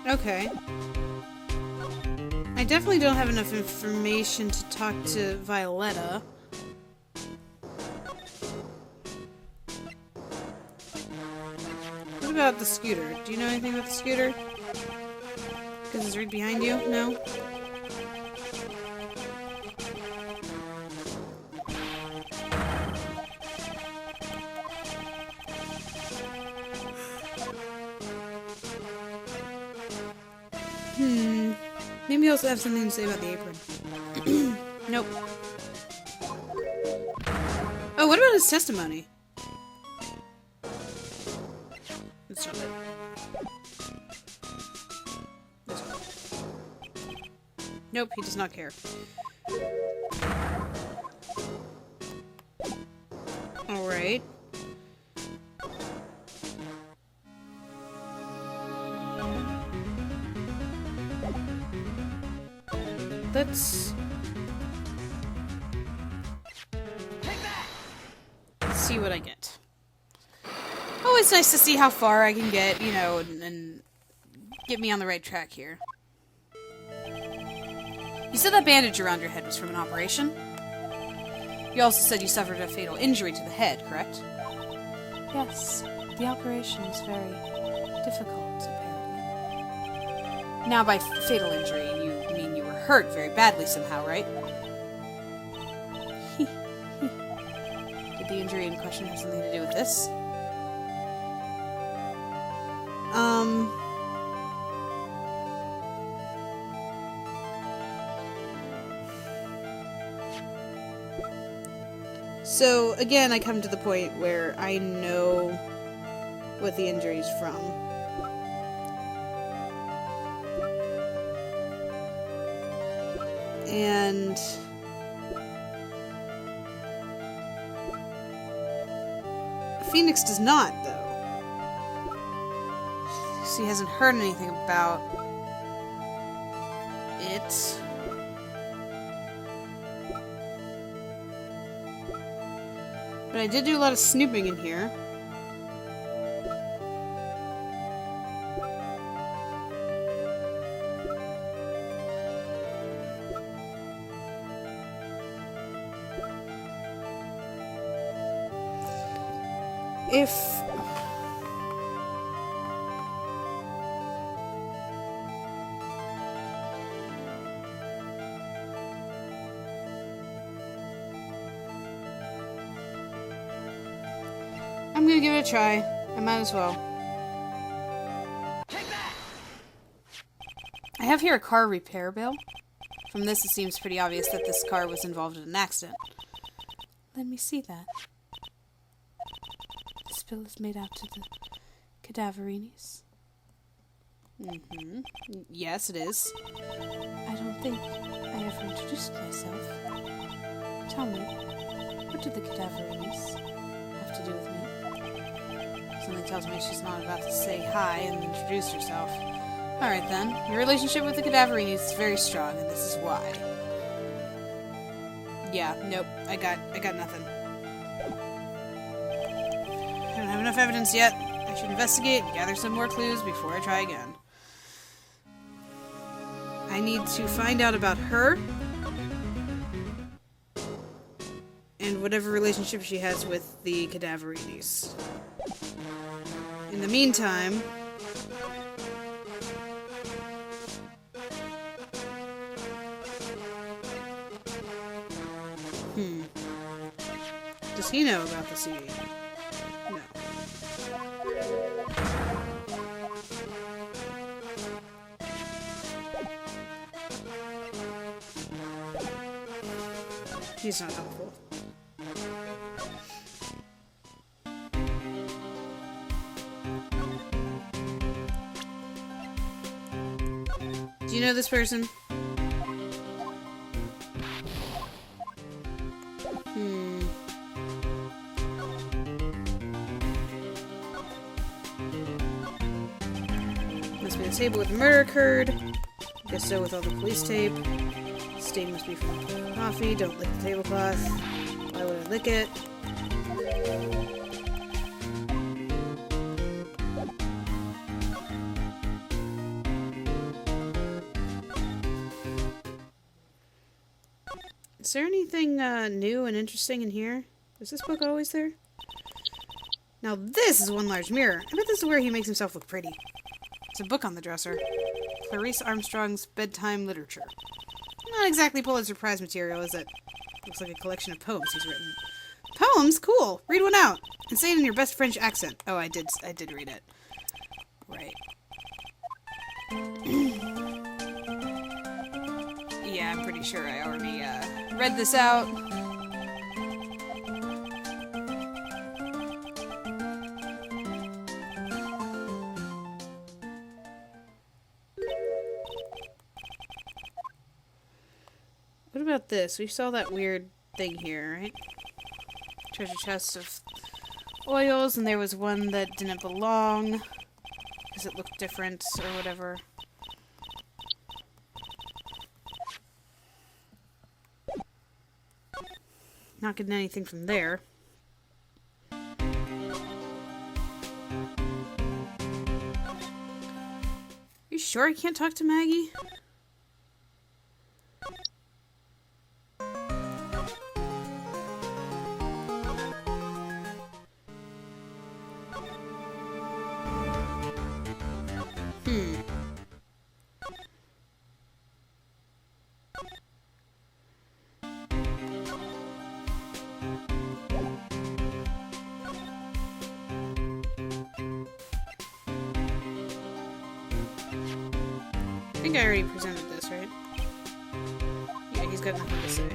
Okay. I definitely don't have enough information to talk to Violetta. What about the scooter? Do you know anything about the scooter? Because it's right behind you? No? Maybe also have something to say about the apron. Nope. Oh, what about his testimony? That's not it. This one. Nope, he does not care. Alright. Let's see what I get. Oh, it's nice to see how far I can get, you know, and get me on the right track here. You said that bandage around your head was from an operation? You also said you suffered a fatal injury to the head, correct? Yes, the operation was very difficult, apparently. Now, by fatal injury, you mean you were hurt very badly somehow, right? Did the injury in question have something to do with this? So, again, I come to the point where I know what the injury is from. And Phoenix does not, though. She hasn't heard anything about it. But I did do a lot of snooping in here. if... I'm gonna give it a try. I might as well. I have here a car repair bill. From this, it seems pretty obvious that this car was involved in an accident. Let me see that. This bill is made out to the Cadaverinis. Yes, it is. I don't think I ever introduced myself. Tell me, what do the Cadaverinis have to do with me? Something tells me she's not about to say hi and introduce herself. Alright then, your relationship with the Cadaverinis is very strong, and this is why. Yeah, nope, I got nothing. I don't have enough evidence yet. I should investigate and gather some more clues before I try again. I need to find out about her and whatever relationship she has with the Cadaverinis. In the meantime... Does he know about the CD? No. He's not helpful. Do you know this person? Must be the table where the murder occurred. Guess so with all the police tape. Stain must be from the coffee. Don't lick the tablecloth. Why would I lick it? Is there anything new and interesting in here? Was this book always there? Now this is one large mirror. I bet this is where he makes himself look pretty. There's a book on the dresser. Clarice Armstrong's Bedtime Literature. Not exactly Pulitzer Prize material, is it? Looks like a collection of poems he's written. Poems? Cool! Read one out! And say it in your best French accent. Oh, I did read it. Right. Yeah, I'm pretty sure I already, read this out. What about this? We saw that weird thing here, right? Treasure chest of oils, and there was one that didn't belong because it looked different or whatever. Not getting anything from there. You sure I can't talk to Maggie? I think I already presented this, right? Yeah, he's got nothing to say.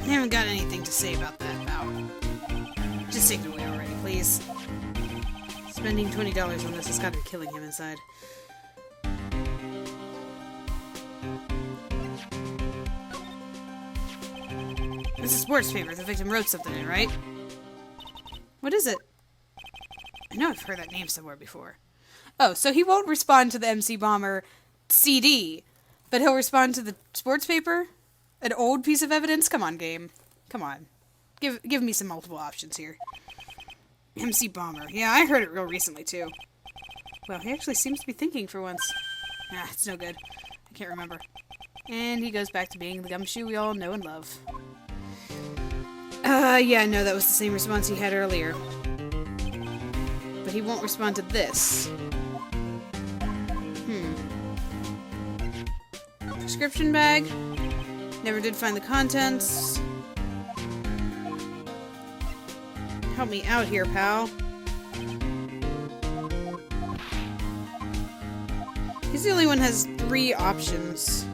I haven't got anything to say about that, pal. Just take it away already, please. Spending $20 on this has got to be killing him inside. This is a sports paper. The victim wrote something in, right? What is it? know I've heard that name somewhere before. Oh, so he won't respond to the MC Bomber CD, but he'll respond to the sports paper? An old piece of evidence? Come on, game. Come on. Give me some multiple options here. MC Bomber. Yeah, I heard it real recently, too. Well, he actually seems to be thinking for once. Ah, it's no good. I can't remember. And he goes back to being the gumshoe we all know and love. Yeah, no, that was the same response he had earlier. But he won't respond to this. Prescription bag. Never did find the contents. Help me out here, pal. He's the only one who has 3 options.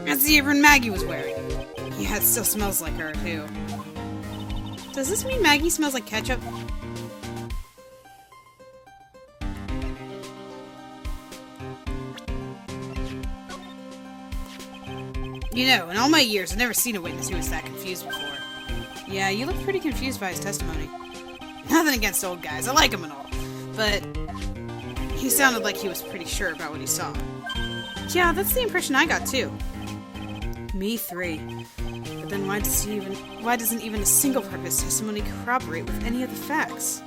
That's the apron Maggie was wearing. Yeah, it still smells like her, too. Does this mean Maggie smells like ketchup? You know, in all my years, I've never seen a witness who was that confused before. Yeah, you look pretty confused by his testimony. Nothing against old guys, I like him and all. But he sounded like he was pretty sure about what he saw. Yeah, that's the impression I got too. Me 3. But then why doesn't even a single-purpose testimony corroborate with any of the facts?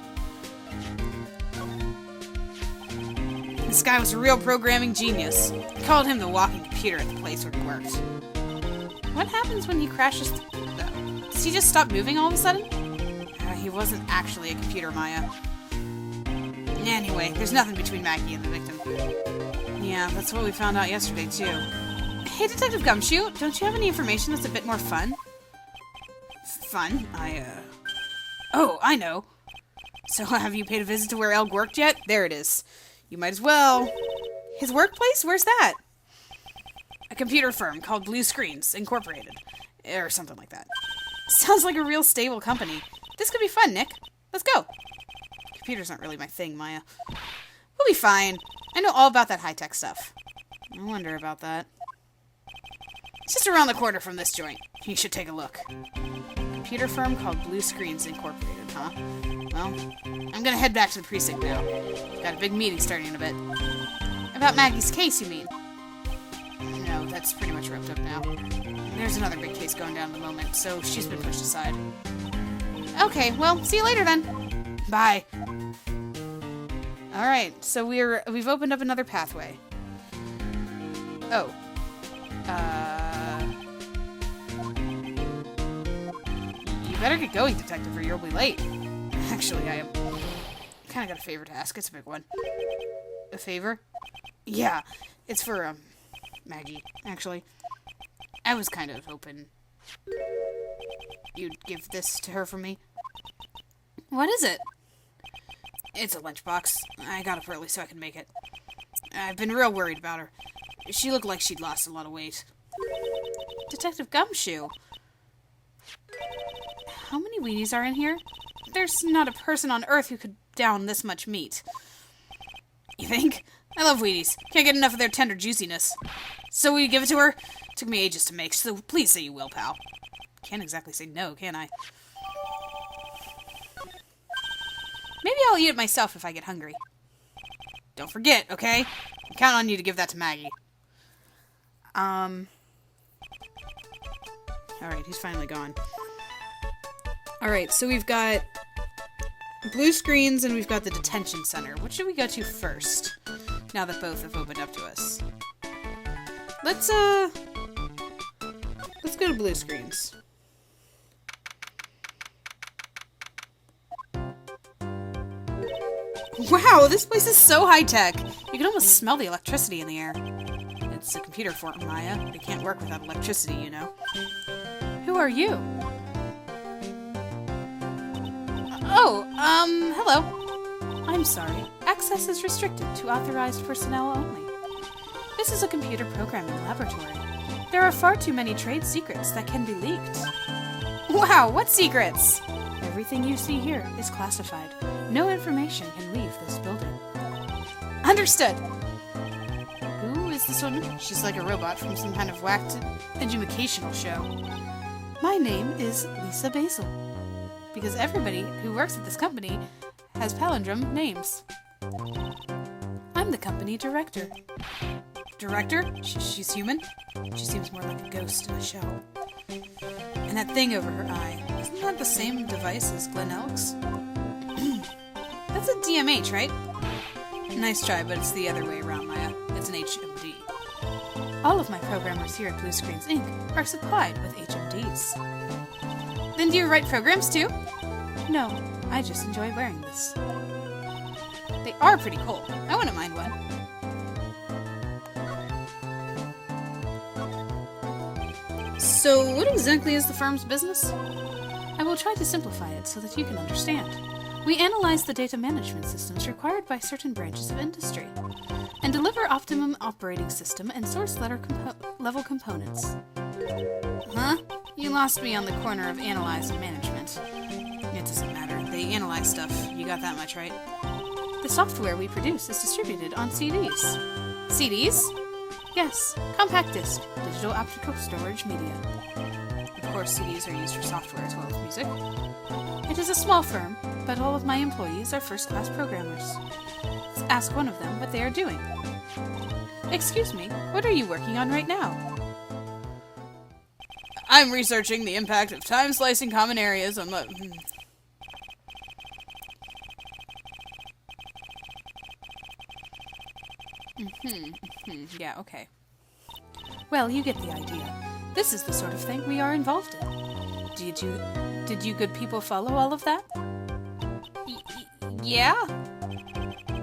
This guy was a real programming genius. They called him the walking computer at the place where he worked. What happens when he crashes though? Does he just stop moving all of a sudden? He wasn't actually a computer, Maya. Anyway, there's nothing between Maggie and the victim. Yeah, that's what we found out yesterday, too. Hey, Detective Gumshoe, don't you have any information that's a bit more fun? Fun? Oh, I know. So, have you paid a visit to where Elg worked yet? There it is. You might as well. His workplace? Where's that? A computer firm called Blue Screens, Incorporated. Or something like that. Sounds like a real stable company. This could be fun, Nick. Let's go. Computers aren't really my thing, Maya. We'll be fine. I know all about that high-tech stuff. I wonder about that. It's just around the corner from this joint. You should take a look. Computer firm called Blue Screens Incorporated, huh? Well, I'm gonna head back to the precinct now. Got a big meeting starting in a bit. About Maggie's case, you mean? No, that's pretty much wrapped up now. There's another big case going down at the moment, so she's been pushed aside. Okay, well, see you later then. Bye. Alright, so we've opened up another pathway. Oh. You better get going, Detective, or you'll be late. Actually, I kinda got a favor to ask. It's a big one. A favor? Yeah, it's for, Maggie, actually. I was kind of hoping you'd give this to her for me. What is it? It's a lunchbox. I got up early so I could make it. I've been real worried about her. She looked like she'd lost a lot of weight. Detective Gumshoe. How many Wheaties are in here? There's not a person on Earth who could down this much meat. You think? I love Wheaties. Can't get enough of their tender juiciness. So will you give it to her? Took me ages to make, so please say you will, pal. Can't exactly say no, can I? Maybe I'll eat it myself if I get hungry. Don't forget, okay? I'm counting on you to give that to Maggie. Alright, he's finally gone. Alright, so we've got Blue Screens and we've got the detention center. What should we go to first? Now that both have opened up to us. Let's go to Blue Screens. Wow, this place is so high-tech. You can almost smell the electricity in the air. It's a computer firm, Maya. They can't work without electricity, you know. Who are you? Hello. I'm sorry. Access is restricted to authorized personnel only. This is a computer programming laboratory. There are far too many trade secrets that can be leaked. Wow, what secrets? Everything you see here is classified. No information can leave this building. Understood. Who is is this woman? She's like a robot from some kind of whacked educational show. My name is Lisa Basil. Because everybody who works at this company has palindrome names. I'm the company director. Director? She's human? She seems more like a ghost in a shell. And that thing over her eye, isn't that the same device as Glenn Elk's? That's a DMH, right? Nice try, but it's the other way around, Maya. It's an HMD. All of my programmers here at Blue Screens Inc. are supplied with HMDs. Then do you write programs too? No, I just enjoy wearing this. They are pretty cool. I wouldn't mind one. So, what exactly is the firm's business? I will try to simplify it so that you can understand. We analyze the data management systems required by certain branches of industry and deliver optimum operating system and source level components. Huh? You lost me on the corner of analyze and management. It doesn't matter. They analyze stuff. You got that much right. The software we produce is distributed on CDs. CDs? Yes, compact disc, digital optical storage media. Of course, CDs are used for software as well as music. It is a small firm, but all of my employees are first-class programmers. Let's ask one of them what they are doing. Excuse me, what are you working on right now? I'm researching the impact of time-slicing common areas on my... Yeah, okay. Well, you get the idea. This is the sort of thing we are involved in. Did you good people follow all of that? Yeah?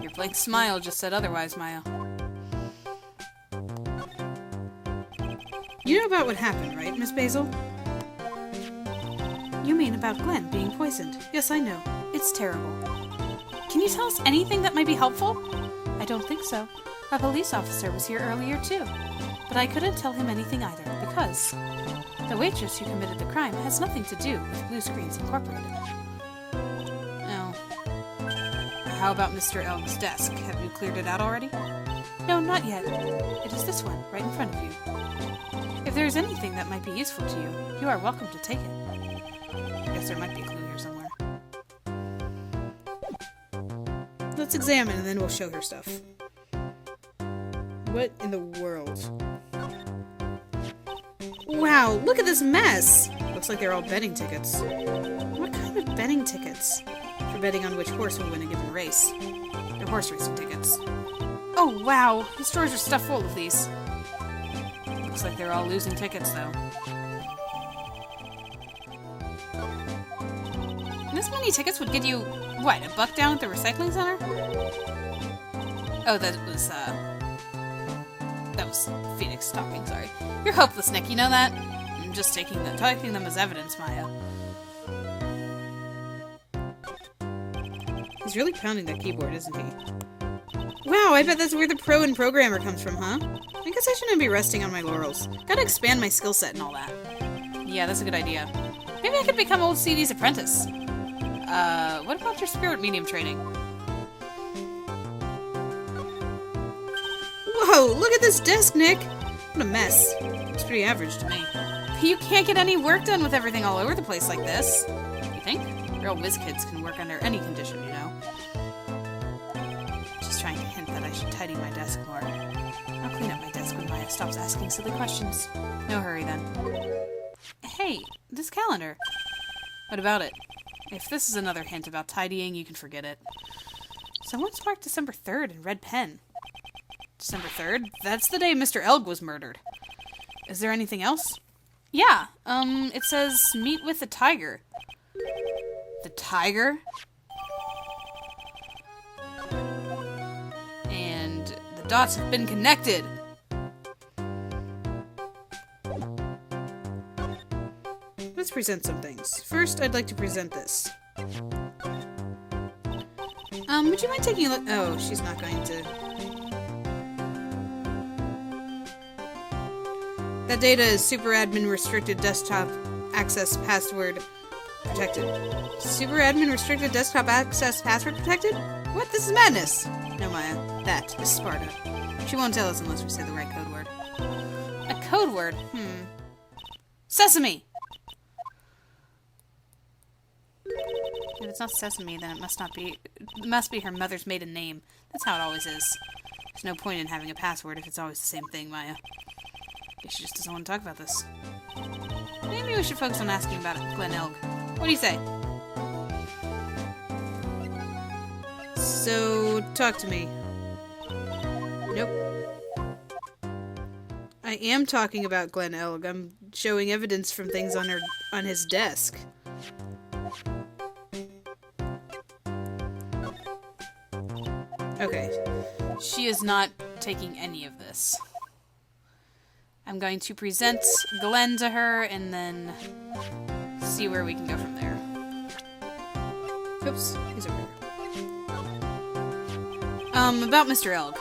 Your blank smile just said otherwise, Maya. You know about what happened, right, Miss Basil? You mean about Glenn being poisoned? Yes, I know. It's terrible. Can you tell us anything that might be helpful? I don't think so. A police officer was here earlier, too. But I couldn't tell him anything either, because the waitress who committed the crime has nothing to do with Blue Screens Incorporated. Oh. How about Mr. Elm's desk? Have you cleared it out already? No, not yet. It is this one, right in front of you. If there is anything that might be useful to you, you are welcome to take it. I guess there might be a clue here somewhere. Let's examine and then we'll show her stuff. What in the world? Wow, look at this mess! Looks like they're all betting tickets. What kind of betting tickets? For betting on which horse will win a given race. They're horse racing tickets. Oh wow, the stores are stuffed full of these. Looks like they're all losing tickets, though. This many tickets would get you, what, $1 down at the recycling center? Oh, that was Phoenix talking, sorry. You're hopeless, Nick, you know that? I'm just taking them as evidence, Maya. He's really pounding that keyboard, isn't he? Wow, I bet that's where the pro and programmer comes from, huh? I guess I shouldn't be resting on my laurels. Gotta expand my skill set and all that. Yeah, that's a good idea. Maybe I could become old CD's apprentice. What about your spirit medium training? Whoa, look at this desk, Nick! What a mess. Looks pretty average to me. You can't get any work done with everything all over the place like this. You think? Real whiz kids can work under any condition, you know. She's trying to hint that I should tidy my desk more. I'll clean up my desk when Maya stops asking silly questions. No hurry, then. Hey, this calendar. What about it? If this is another hint about tidying, you can forget it. Someone's marked December 3rd in red pen. December 3rd? That's the day Mr. Elg was murdered. Is there anything else? Yeah, it says meet with the tiger. The tiger? And the dots have been connected. Let's present some things. First, I'd like to present this. Would you mind taking a look? Oh, she's not going to. That data is super admin restricted desktop access password Protected. Super admin restricted desktop access password protected? What? This is madness! No, Maya. That is Sparta. She won't tell us unless we say the right code word. A code word? Sesame! If it's not Sesame, then it must be her mother's maiden name. That's how it always is. There's no point in having a password if it's always the same thing, Maya. Guess she just doesn't want to talk about this. Maybe we should focus on asking about it, Glen Elg. What do you say? So, talk to me. Nope. I am talking about Glen Elg. I'm showing evidence from things on his desk. Okay. She is not taking any of this. I'm going to present Glenn to her and then see where we can go from there. Oops, he's over here. About Mr. Elg.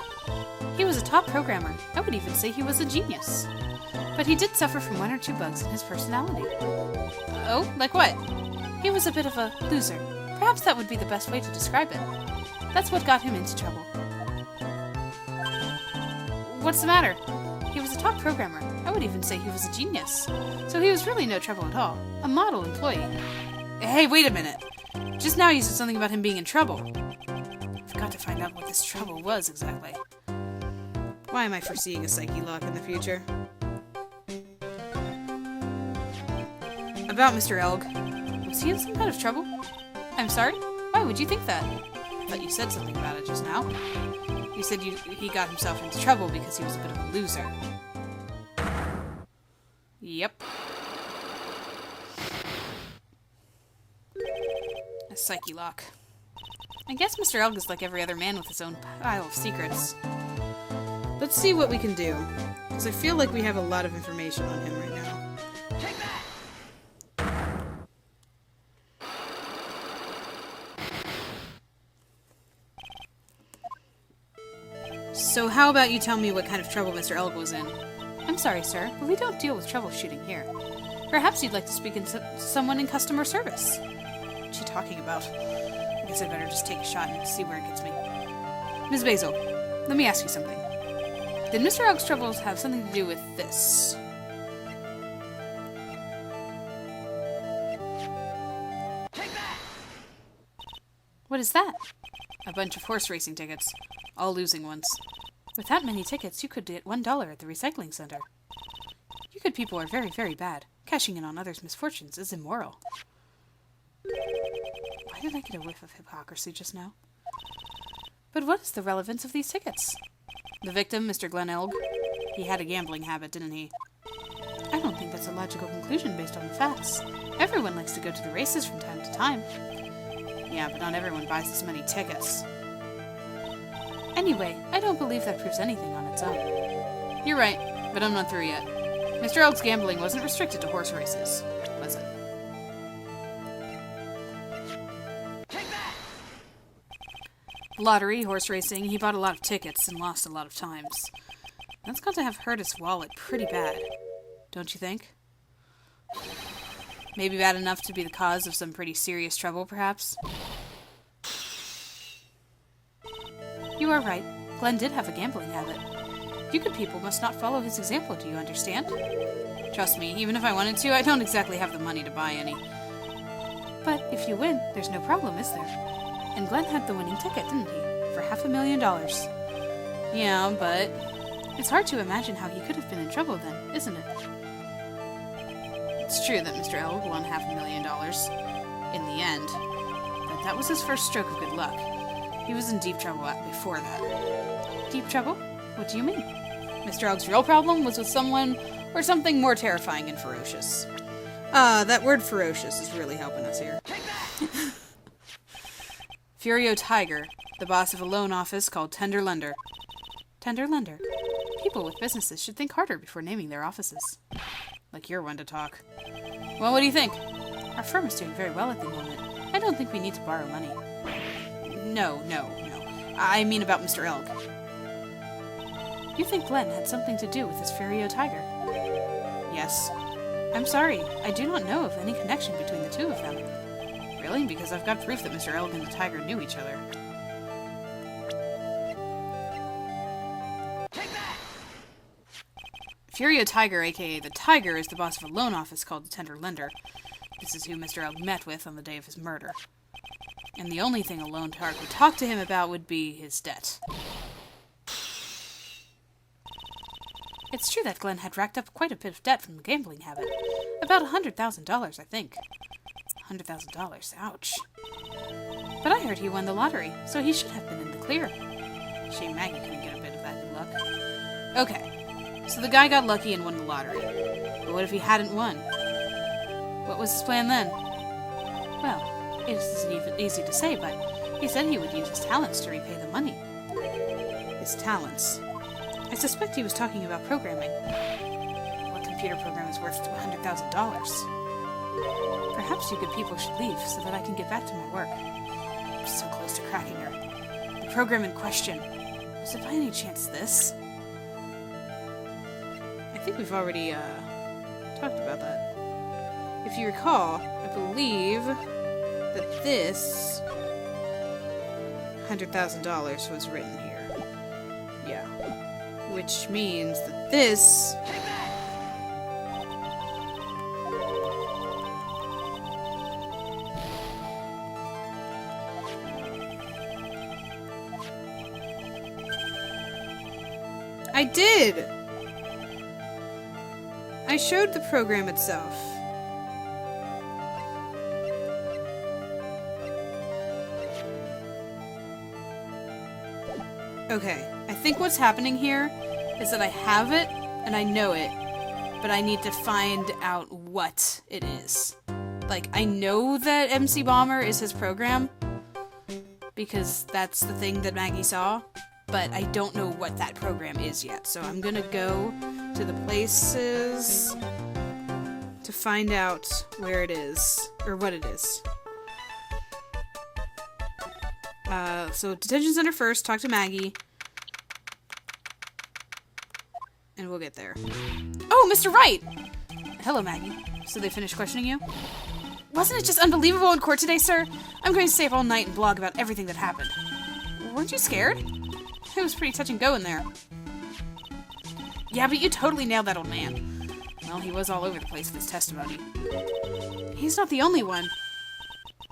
He was a top programmer. I would even say he was a genius. But he did suffer from one or two bugs in his personality. Oh, like what? He was a bit of a loser. Perhaps that would be the best way to describe it. That's what got him into trouble. What's the matter? He was a top programmer. I would even say he was a genius. So he was really no trouble at all. A model employee. Hey, wait a minute. Just now you said something about him being in trouble. I've got to find out what this trouble was exactly. Why am I foreseeing a psyche lock in the future? About Mr. Elg. Was he in some kind of trouble? I'm sorry? Why would you think that? I thought you said something about it just now. You said he got himself into trouble because he was a bit of a loser. Yep. A psyche lock. I guess Mr. Elg is like every other man with his own pile of secrets. Let's see what we can do, because I feel like we have a lot of information on him right now. Take that! So how about you tell me what kind of trouble Mr. Elg was in? I'm sorry, sir, but we don't deal with troubleshooting here. Perhaps you'd like to speak to someone in customer service. What's she talking about? I guess I better just take a shot and see where it gets me. Ms. Basil, let me ask you something. Did Mr. Elg's troubles have something to do with this? Take that! What is that? A bunch of horse racing tickets. All losing ones. With that many tickets, you could get $1 at the recycling center. You good people are very, very bad. Cashing in on others' misfortunes is immoral. Why did I get a whiff of hypocrisy just now? But what is the relevance of these tickets? The victim, Mr. Glen Elg, he had a gambling habit, didn't he? I don't think that's a logical conclusion based on the facts. Everyone likes to go to the races from time to time. Yeah, but not everyone buys this many tickets. Anyway, I don't believe that proves anything on its own. You're right, but I'm not through yet. Mr. Elg's gambling wasn't restricted to horse races, was it? Take that! Lottery, horse racing, he bought a lot of tickets and lost a lot of times. That's got to have hurt his wallet pretty bad, don't you think? Maybe bad enough to be the cause of some pretty serious trouble, perhaps? You are right. Glenn did have a gambling habit. You good people must not follow his example, do you understand? Trust me, even if I wanted to, I don't exactly have the money to buy any. But if you win, there's no problem, is there? And Glenn had the winning ticket, didn't he? For $500,000. Yeah, but it's hard to imagine how he could have been in trouble then, isn't it? It's true that Mr. Elg won $500,000 in the end, but that was his first stroke of good luck. He was in deep trouble before that. Deep trouble? What do you mean? Mr. Elg's real problem was with someone or something more terrifying and ferocious. That word ferocious is really helping us here. Furio Tiger, the boss of a loan office called Tender Lender. Tender Lender. People with businesses should think harder before naming their offices. Like you're one to talk. Well, what do you think? Our firm is doing very well at the moment. I don't think we need to borrow money. No. I mean about Mr. Elg. You think Glenn had something to do with this Furio Tiger? Yes. I'm sorry, I do not know of any connection between the two of them. Really? Because I've got proof that Mr. Elg and the tiger knew each other. Furio Tiger, aka the Tiger, is the boss of a loan office called the Tender Lender. This is who Mr. Elg met with on the day of his murder. And the only thing a loan shark would talk to him about would be his debt. It's true that Glenn had racked up quite a bit of debt from the gambling habit. About $100,000, I think. $100,000, ouch. But I heard he won the lottery, so he should have been in the clear. Shame Maggie couldn't get a bit of that good luck. Okay, so the guy got lucky and won the lottery. But what if he hadn't won? What was his plan then? Well, it isn't even easy to say, but he said he would use his talents to repay the money. His talents? I suspect he was talking about programming. What computer program is worth $100,000? Perhaps you good people should leave so that I can get back to my work. I'm so close to cracking her. The program in question. Was it by any chance this? I think we've already, talked about that. If you recall, I believe that this $100,000 was written here. Yeah. Which means that this... I did! I showed the program itself. Okay, I think what's happening here is that I have it, and I know it, but I need to find out what it is. Like, I know that MC Bomber is his program, because that's the thing that Maggie saw, but I don't know what that program is yet, so I'm gonna go to the places to find out where it is, or what it is. So detention center first, talk to Maggie. And we'll get there. Oh, Mr. Wright! Hello, Maggie. So they finished questioning you? Wasn't it just unbelievable in court today, sir? I'm going to stay up all night and blog about everything that happened. Weren't you scared? It was pretty touch and go in there. Yeah, but you totally nailed that old man. Well, he was all over the place with his testimony. He's not the only one.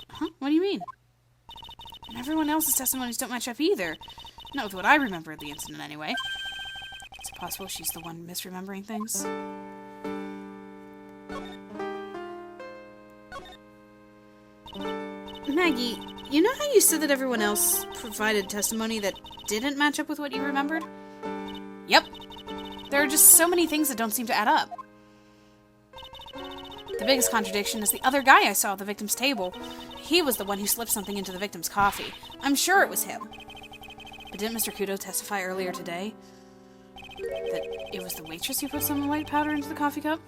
Huh? What do you mean? And everyone else's testimonies don't match up either. Not with what I remember of the incident, anyway. Is it possible she's the one misremembering things? Maggie, you know how you said that everyone else provided testimony that didn't match up with what you remembered? Yep. There are just so many things that don't seem to add up. The biggest contradiction is the other guy I saw at the victim's table. He was the one who slipped something into the victim's coffee. I'm sure it was him. But didn't Mr. Kudo testify earlier today that it was the waitress who put some white powder into the coffee cup?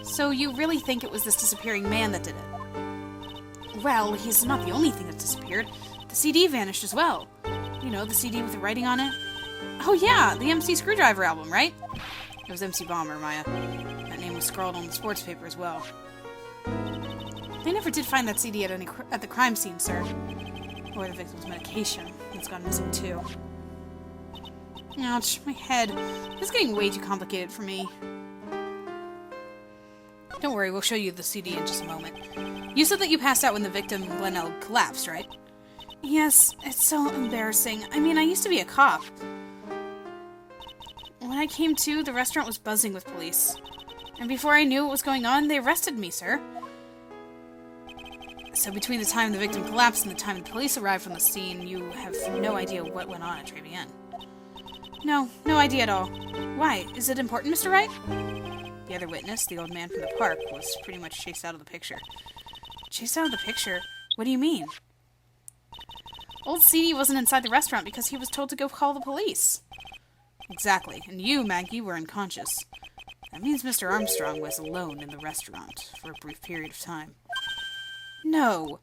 So you really think it was this disappearing man that did it? Well, he's not the only thing that disappeared. The CD vanished as well. You know, the CD with the writing on it? Oh yeah, the MC Screwdriver album, right? It was MC Bomber, Maya. That name was scrawled on the sports paper as well. They never did find that CD at the crime scene, sir. Or the victim's medication. It's gone missing too. Ouch, my head. This is getting way too complicated for me. Don't worry, we'll show you the CD in just a moment. You said that you passed out when the victim, Glenn Elg, collapsed, right? Yes, it's so embarrassing. I mean, I used to be a cop. When I came to, the restaurant was buzzing with police. And before I knew what was going on, they arrested me, sir. So between the time the victim collapsed and the time the police arrived on the scene, you have no idea what went on at Tribulations. No idea at all. Why? Is it important, Mr. Wright? The other witness, the old man from the park, was pretty much chased out of the picture. Chased out of the picture? What do you mean? Old CD wasn't inside the restaurant because he was told to go call the police. Exactly, and you, Maggie, were unconscious. That means Mr. Armstrong was alone in the restaurant for a brief period of time. No,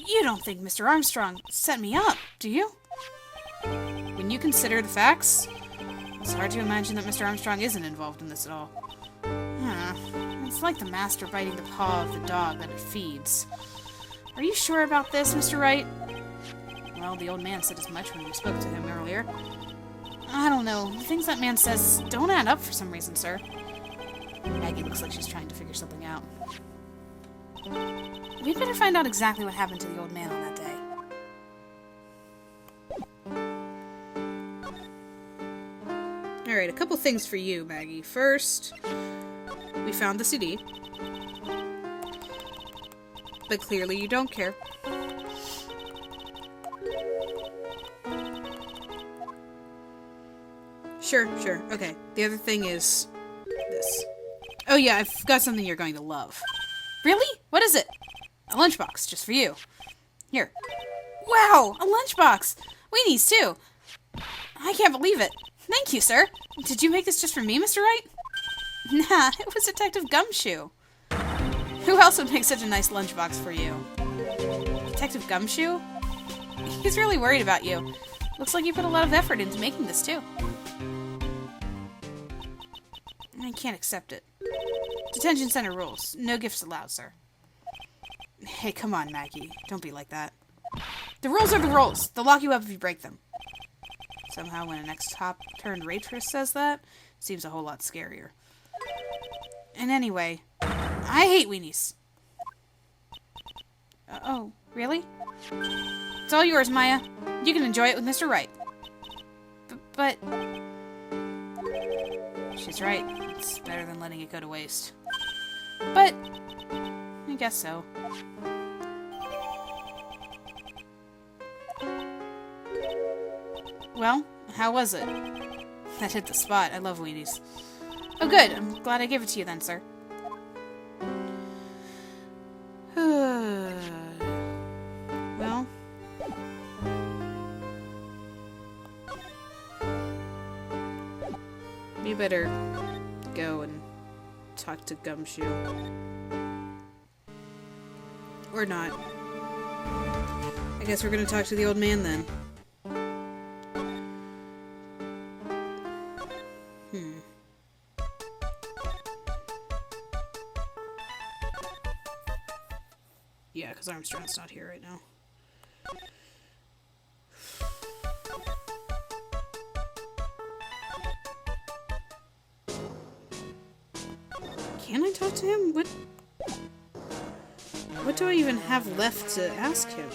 you don't think Mr. Armstrong set me up, do you? When you consider the facts, it's hard to imagine that Mr. Armstrong isn't involved in this at all. It's like the master biting the paw of the dog that it feeds. Are you sure about this, Mr. Wright? Well, the old man said as much when we spoke to him earlier. I don't know. The things that man says don't add up for some reason, sir. Maggie looks like she's trying to figure something out. We'd better find out exactly what happened to the old man on that day. Alright, a couple things for you, Maggie. First, we found the CD. But clearly you don't care. Sure. Okay. The other thing is this. Oh yeah, I've got something you're going to love. Really? What is it? A lunchbox, just for you. Here. Wow! A lunchbox! Weenies, too! I can't believe it. Thank you, sir. Did you make this just for me, Mr. Wright? Nah, it was Detective Gumshoe. Who else would make such a nice lunchbox for you? Detective Gumshoe? He's really worried about you. Looks like you put a lot of effort into making this, too. I can't accept it. Detention center rules. No gifts allowed, sir. Hey, come on, Maggie. Don't be like that. The rules are the rules. They'll lock you up if you break them. Somehow, when an ex-top-turned waitress says that, it seems a whole lot scarier. And anyway, I hate weenies. Oh, really? It's all yours, Maya. You can enjoy it with Mr. Wright. But... She's right. It's better than letting it go to waste. But... I guess so. Well, how was it? That hit the spot. I love weenies. Oh, good. I'm glad I gave it to you then, sir. Well... We better go and talk to Gumshoe. Or not. I guess we're gonna talk to the old man then. Yeah, because Armstrong's not here right now. Can I talk to him? What do I even have left to ask him?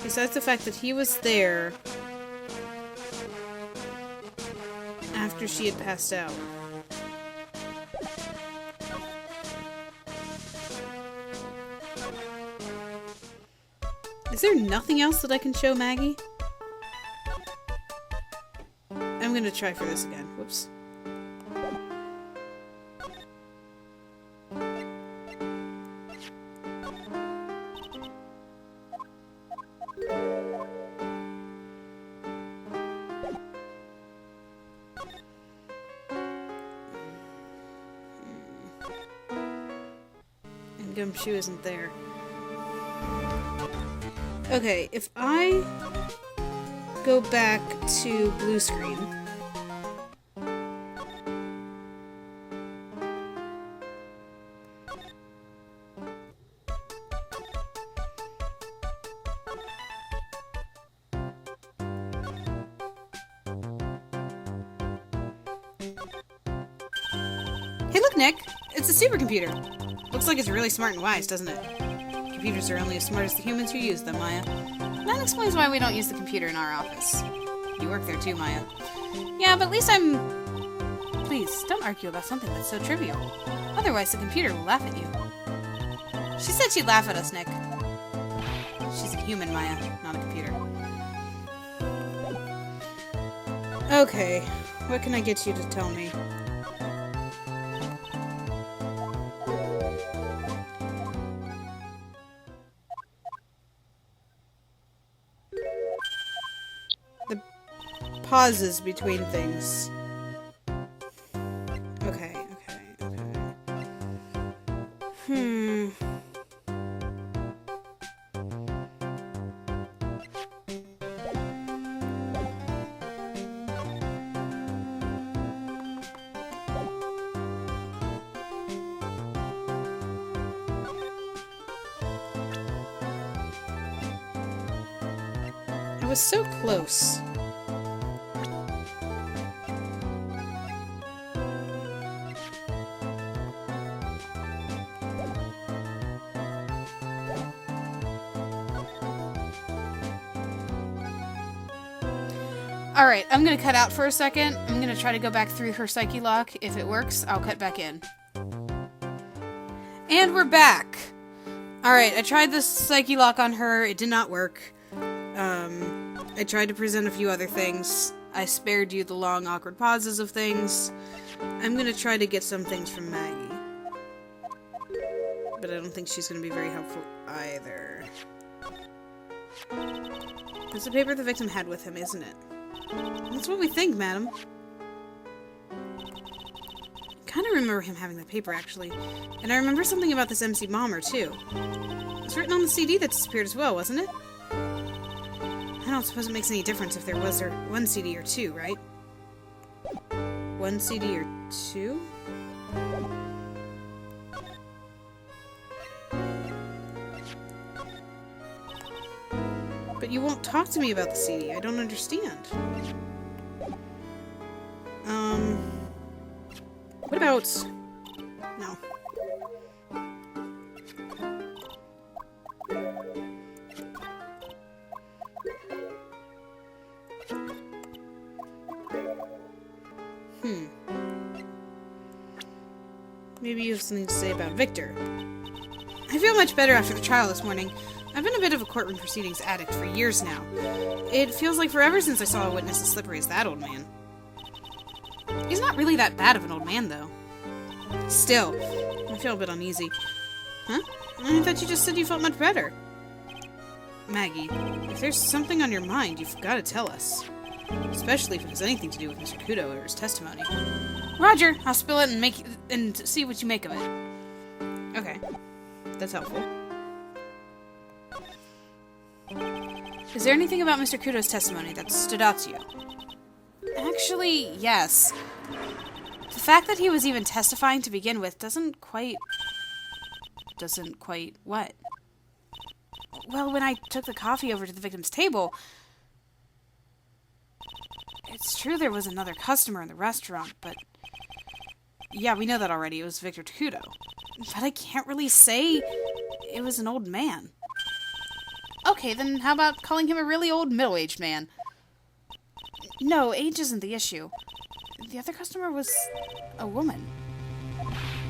Besides the fact that he was there after she had passed out. Is there nothing else that I can show Maggie? I'm gonna try for this again. Whoops. And Gumshoe isn't there. Okay, if I go back to blue screen. Hey look, Nick! It's a supercomputer! Looks like it's really smart and wise, doesn't it? Computers are only as smart as the humans who use them, Maya. That explains why we don't use the computer in our office. You work there too, Maya. Yeah, but at least I'm... Please, don't argue about something that's so trivial. Otherwise, the computer will laugh at you. She said she'd laugh at us, Nick. She's a human, Maya, not a computer. Okay, what can I get you to tell me? Pauses between things. Okay. was so close. Alright, I'm gonna cut out for a second. I'm gonna try to go back through her psyche lock. If it works, I'll cut back in. And we're back! Alright, I tried this psyche lock on her. It did not work. I tried to present a few other things. I spared you the long, awkward pauses of things. I'm gonna try to get some things from Maggie. But I don't think she's gonna be very helpful either. That's the paper the victim had with him, isn't it? That's what we think, madam. I kind of remember him having that paper, actually. And I remember something about this MC Bomber, too. It was written on the CD that disappeared as well, wasn't it? I don't suppose it makes any difference if there was one CD or two, right? One CD or two? But you won't talk to me about the CD. I don't understand. What about... No. Maybe you have something to say about Victor. I feel much better after the trial this morning. I've been a bit of a courtroom proceedings addict for years now. It feels like forever since I saw a witness as slippery as that old man. He's not really that bad of an old man, though. Still, I feel a bit uneasy. Huh? I thought you just said you felt much better. Maggie, if there's something on your mind, you've got to tell us. Especially if it has anything to do with Mr. Kudo or his testimony. Roger, I'll spill it and see what you make of it. Okay, that's helpful. Is there anything about Mr. Kudo's testimony that stood out to you? Actually, yes. The fact that he was even testifying to begin with doesn't quite what? Well, when I took the coffee over to the victim's table, it's true there was another customer in the restaurant, but yeah, we know that already. It was Victor Kudo. But I can't really say it was an old man. Okay, then how about calling him a really old middle-aged man? No, age isn't the issue. The other customer was a woman.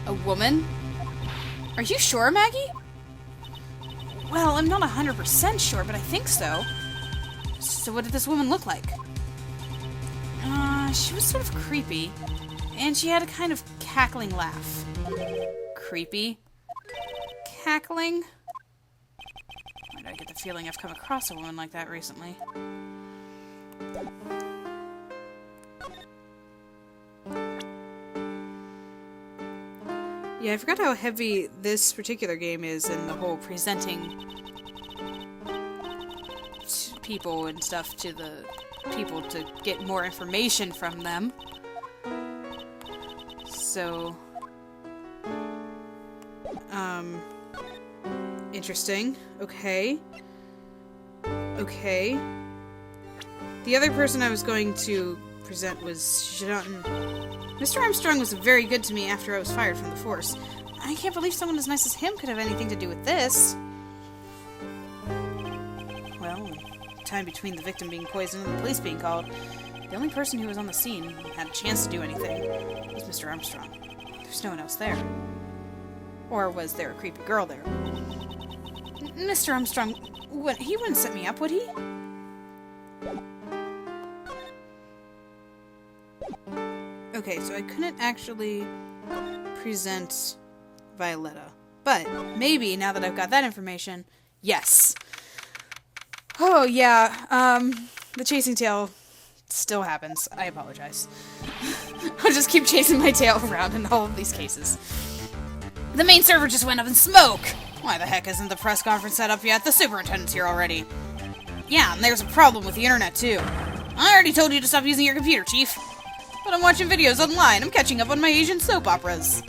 A woman? Are you sure, Maggie? Well, I'm not 100% sure, but I think so. So what did this woman look like? She was sort of creepy, and she had a kind of cackling laugh. Creepy? Cackling? Why do I get the feeling I've come across a woman like that recently? Yeah, I forgot how heavy this particular game is in the whole presenting people and stuff to the people to get more information from them. So, interesting. Okay. Okay. The other person I was going to present was Jean. Mr. Armstrong was very good to me after I was fired from the force. I can't believe someone as nice as him could have anything to do with this. Well, the time between the victim being poisoned and the police being called, the only person who was on the scene and had a chance to do anything was Mr. Armstrong. There's no one else there. Or was there a creepy girl there? Mr. Armstrong, he wouldn't set me up, would he? Okay, so I couldn't actually present Violetta. But maybe, now that I've got that information, yes. Oh, yeah, the chasing tail still happens. I apologize. I'll just keep chasing my tail around in all of these cases. The main server just went up in smoke! Why the heck isn't the press conference set up yet? The superintendent's here already. Yeah, and there's a problem with the internet, too. I already told you to stop using your computer, Chief. But I'm watching videos online. I'm catching up on my Asian soap operas.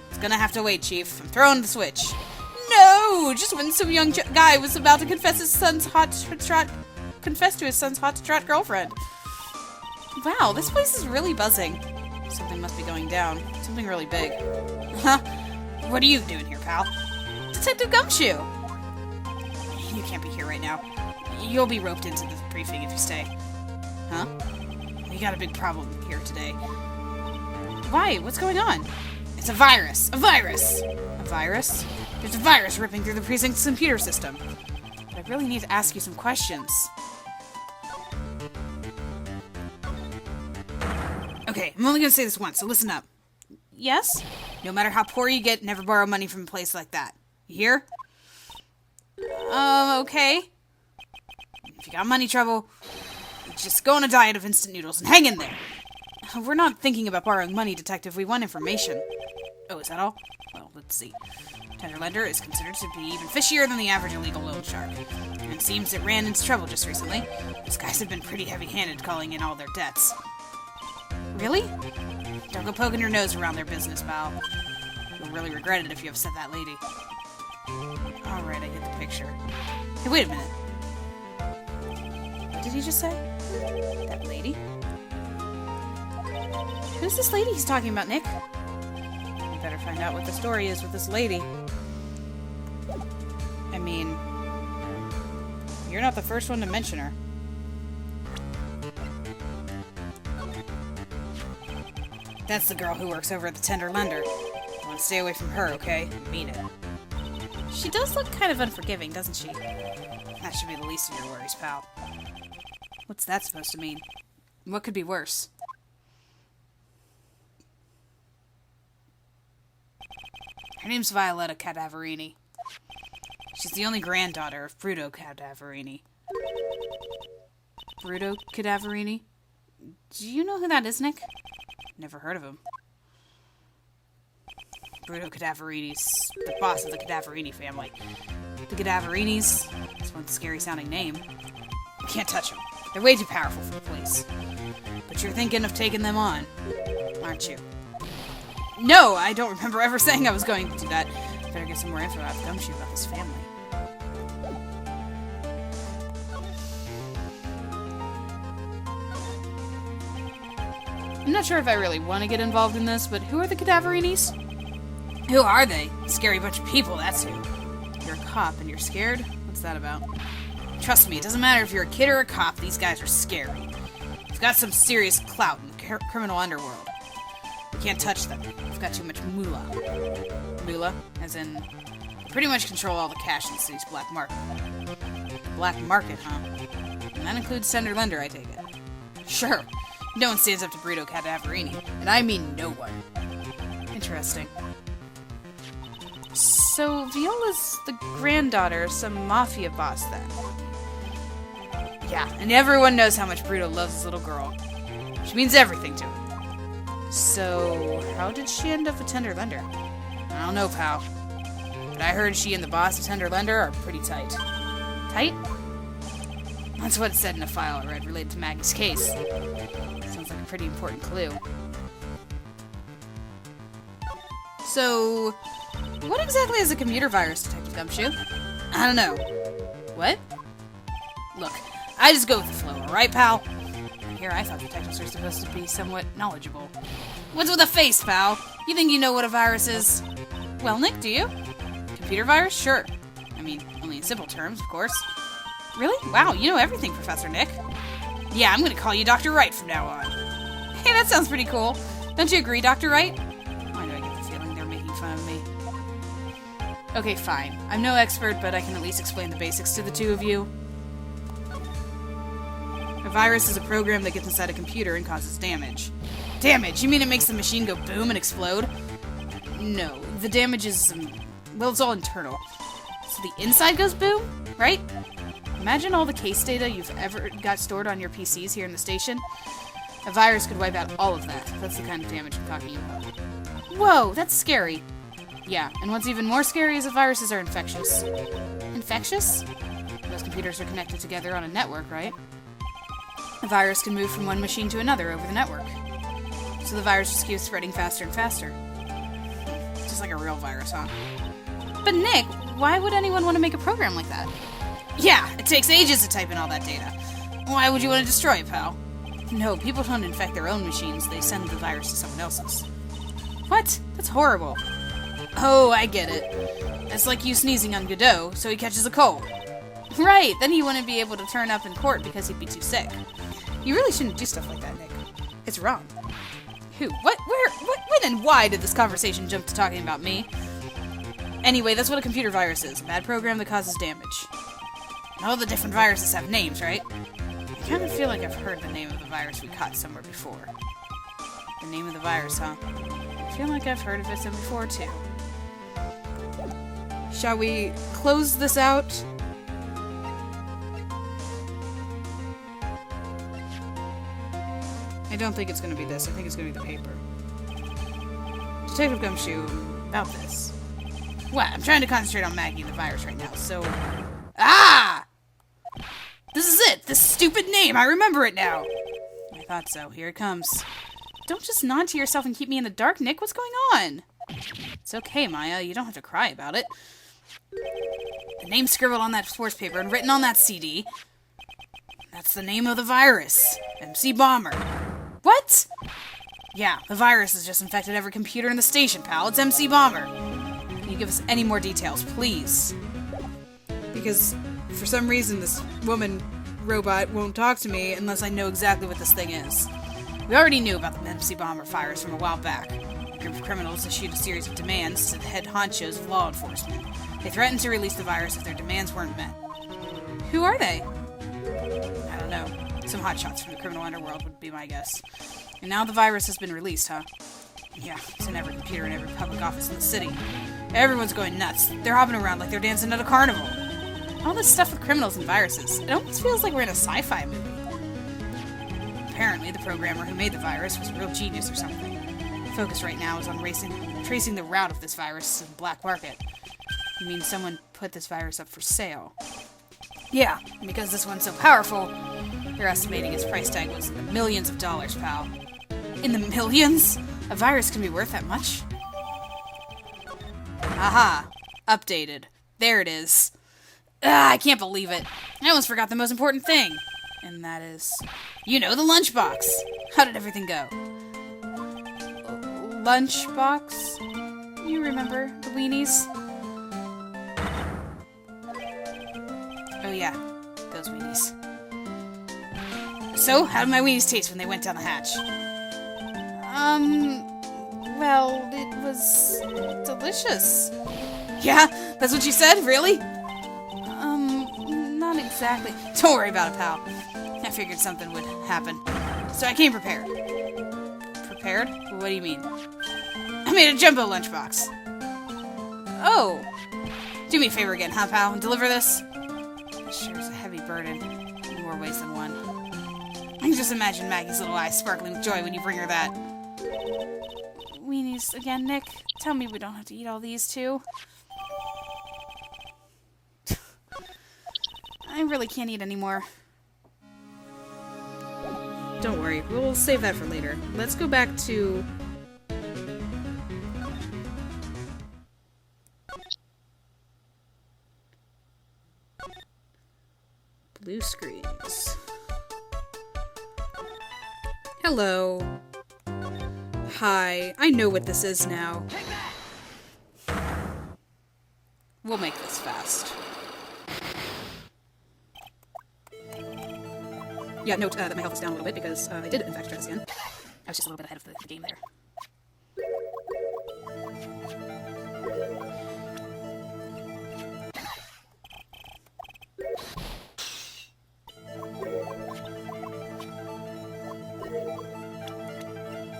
It's gonna have to wait, Chief. I'm throwing the switch. No! Just when some young guy was about to confess his son's hot shot confess to his son's hot-to-trot girlfriend. Wow, this place is really buzzing. Something must be going down. Something really big. Huh? What are you doing here, pal? Detective Gumshoe! You can't be here right now. You'll be roped into the briefing if you stay. Huh? We got a big problem here today. Why? What's going on? It's a virus! A virus! A virus? There's a virus ripping through the precinct's computer system. But I really need to ask you some questions. Okay, I'm only gonna say this once, so listen up. Yes? No matter how poor you get, never borrow money from a place like that. You hear? Okay. If you got money trouble, just go on a diet of instant noodles and hang in there. We're not thinking about borrowing money, Detective. We want information. Oh, is that all? Well, let's see. Tender lender is considered to be even fishier than the average illegal loan shark. And it seems it ran into trouble just recently. These guys have been pretty heavy-handed calling in all their debts. Really? Don't go poking your nose around their business, pal. You'll really regret it if you upset that lady. Alright, I get the picture. Hey, wait a minute. What did he just say? That lady? Who's this lady he's talking about, Nick? You better find out what the story is with this lady. I mean, you're not the first one to mention her. That's the girl who works over at the Tender Lender. You want to stay away from her, okay? I mean it. She does look kind of unforgiving, doesn't she? That should be the least of your worries, pal. What's that supposed to mean? What could be worse? Her name's Violetta Cadaverini. She's the only granddaughter of Bruto Cadaverini. Bruto Cadaverini? Do you know who that is, Nick? Never heard of him. Bruto Cadaverini's the boss of the Cadaverini family. The Cadaverinis, that's one scary-sounding name. You can't touch them. They're way too powerful for the police. But you're thinking of taking them on, aren't you? No, I don't remember ever saying I was going to do that. Better get some more info out of Gumshoe about this family. I'm not sure if I really want to get involved in this, but who are the Cadaverinis? Who are they? Scary bunch of people, that's who. You're a cop and you're scared? What's that about? Trust me, it doesn't matter if you're a kid or a cop, these guys are scary. They've got some serious clout in the criminal underworld. You can't touch them. They've got too much moolah. Moolah? As in, they pretty much control all the cash in the city's black market. Black market, huh? And that includes Tender Lender, I take it. Sure. No one stands up to Bruto Cadaverini, and I mean no one. Interesting. So, Viola's the granddaughter of some mafia boss, then? Yeah, and everyone knows how much Bruto loves his little girl. She means everything to him. So, how did she end up with Tender Lender? I don't know, pal. But I heard she and the boss of Tender Lender are pretty tight. Tight? That's what it said in a file I read related to Maggie's case. Sounds like a pretty important clue. So, what exactly is a computer virus, Detective Gumshoe? I don't know. What? Look, I just go with the flow, alright, pal? Here, I thought detectives were supposed to be somewhat knowledgeable. What's with a face, pal? You think you know what a virus is? Well, Nick, do you? Computer virus? Sure. I mean, only in simple terms, of course. Really? Wow, you know everything, Professor Nick. Yeah, I'm gonna call you Dr. Wright from now on. Hey, that sounds pretty cool. Don't you agree, Dr. Wright? Why do I get the feeling they're making fun of me? Okay, fine. I'm no expert, but I can at least explain the basics to the two of you. A virus is a program that gets inside a computer and causes damage. Damage? You mean it makes the machine go boom and explode? No, the damage is, well, it's all internal. So the inside goes boom, right? Imagine all the case data you've ever got stored on your PCs here in the station. A virus could wipe out all of that. That's the kind of damage I'm talking about. Whoa, that's scary. Yeah, and what's even more scary is that viruses are infectious. Infectious? Those computers are connected together on a network, right? A virus can move from one machine to another over the network. So the virus just keeps spreading faster and faster. Just like a real virus, huh? But Nick, why would anyone want to make a program like that? Yeah, it takes ages to type in all that data. Why would you want to destroy it, pal? No, people don't infect their own machines. They send the virus to someone else's. What? That's horrible. Oh, I get it. It's like you sneezing on Godot, so he catches a cold. Right, then he wouldn't be able to turn up in court because he'd be too sick. You really shouldn't do stuff like that, Nick. It's wrong. Who? What? Where? What? When and why did this conversation jump to talking about me? Anyway, that's what a computer virus is. A bad program that causes damage. All the different viruses have names, right? I kind of feel like I've heard the name of the virus we caught somewhere before. The name of the virus, huh? I feel like I've heard of it before, too. Shall we close this out? I don't think it's going to be this. I think it's going to be the paper. Detective Gumshoe, about this. What? I'm trying to concentrate on Maggie and the virus right now, so... Ah! This is it! This stupid name! I remember it now! I thought so. Here it comes. Don't just nod to yourself and keep me in the dark, Nick. What's going on? It's okay, Maya. You don't have to cry about it. The name scribbled on that sports paper and written on that CD. That's the name of the virus. MC Bomber. What? Yeah, the virus has just infected every computer in the station, pal. It's MC Bomber. Can you give us any more details, please? Because, for some reason, this woman robot won't talk to me unless I know exactly what this thing is. We already knew about the MC Bomber virus from a while back. A group of criminals issued a series of demands to the head honchos of law enforcement. They threatened to release the virus if their demands weren't met. Who are they? I don't know. Some hotshots from the criminal underworld would be my guess. And now the virus has been released, huh? Yeah, it's in every computer in every public office in the city. Everyone's going nuts. They're hopping around like they're dancing at a carnival. All this stuff with criminals and viruses. It almost feels like we're in a sci-fi movie. Apparently, the programmer who made the virus was a real genius or something. The focus right now is on tracing the route of this virus to the black market. You mean someone put this virus up for sale? Yeah, and because this one's so powerful, they're estimating its price tag was in the millions of dollars, pal. In the millions? A virus can be worth that much? Aha! Updated. There it is. Ah, I can't believe it. I almost forgot the most important thing. And that is... You know, the lunchbox. How did everything go? Lunchbox? You remember the weenies? Oh yeah, those weenies. So, how did my weenies taste when they went down the hatch? Well, it was delicious. Yeah? That's what you said? Really? Not exactly. Don't worry about it, pal. I figured something would happen. So I came prepared. Prepared? What do you mean? I made a jumbo lunchbox. Oh. Do me a favor again, huh, pal? And deliver this? It sure is a heavy burden. In more ways than one. I can just imagine Maggie's little eyes sparkling with joy when you bring her that. Weenies again, Nick. Tell me we don't have to eat all these, too. I really can't eat anymore. Don't worry, we'll save that for later. Let's go back to... blue screens. Hello. Hi, I know what this is now. We'll make this fast. Yeah, note that my health is down a little bit because I did in fact try this again. I was just a little bit ahead of the game there.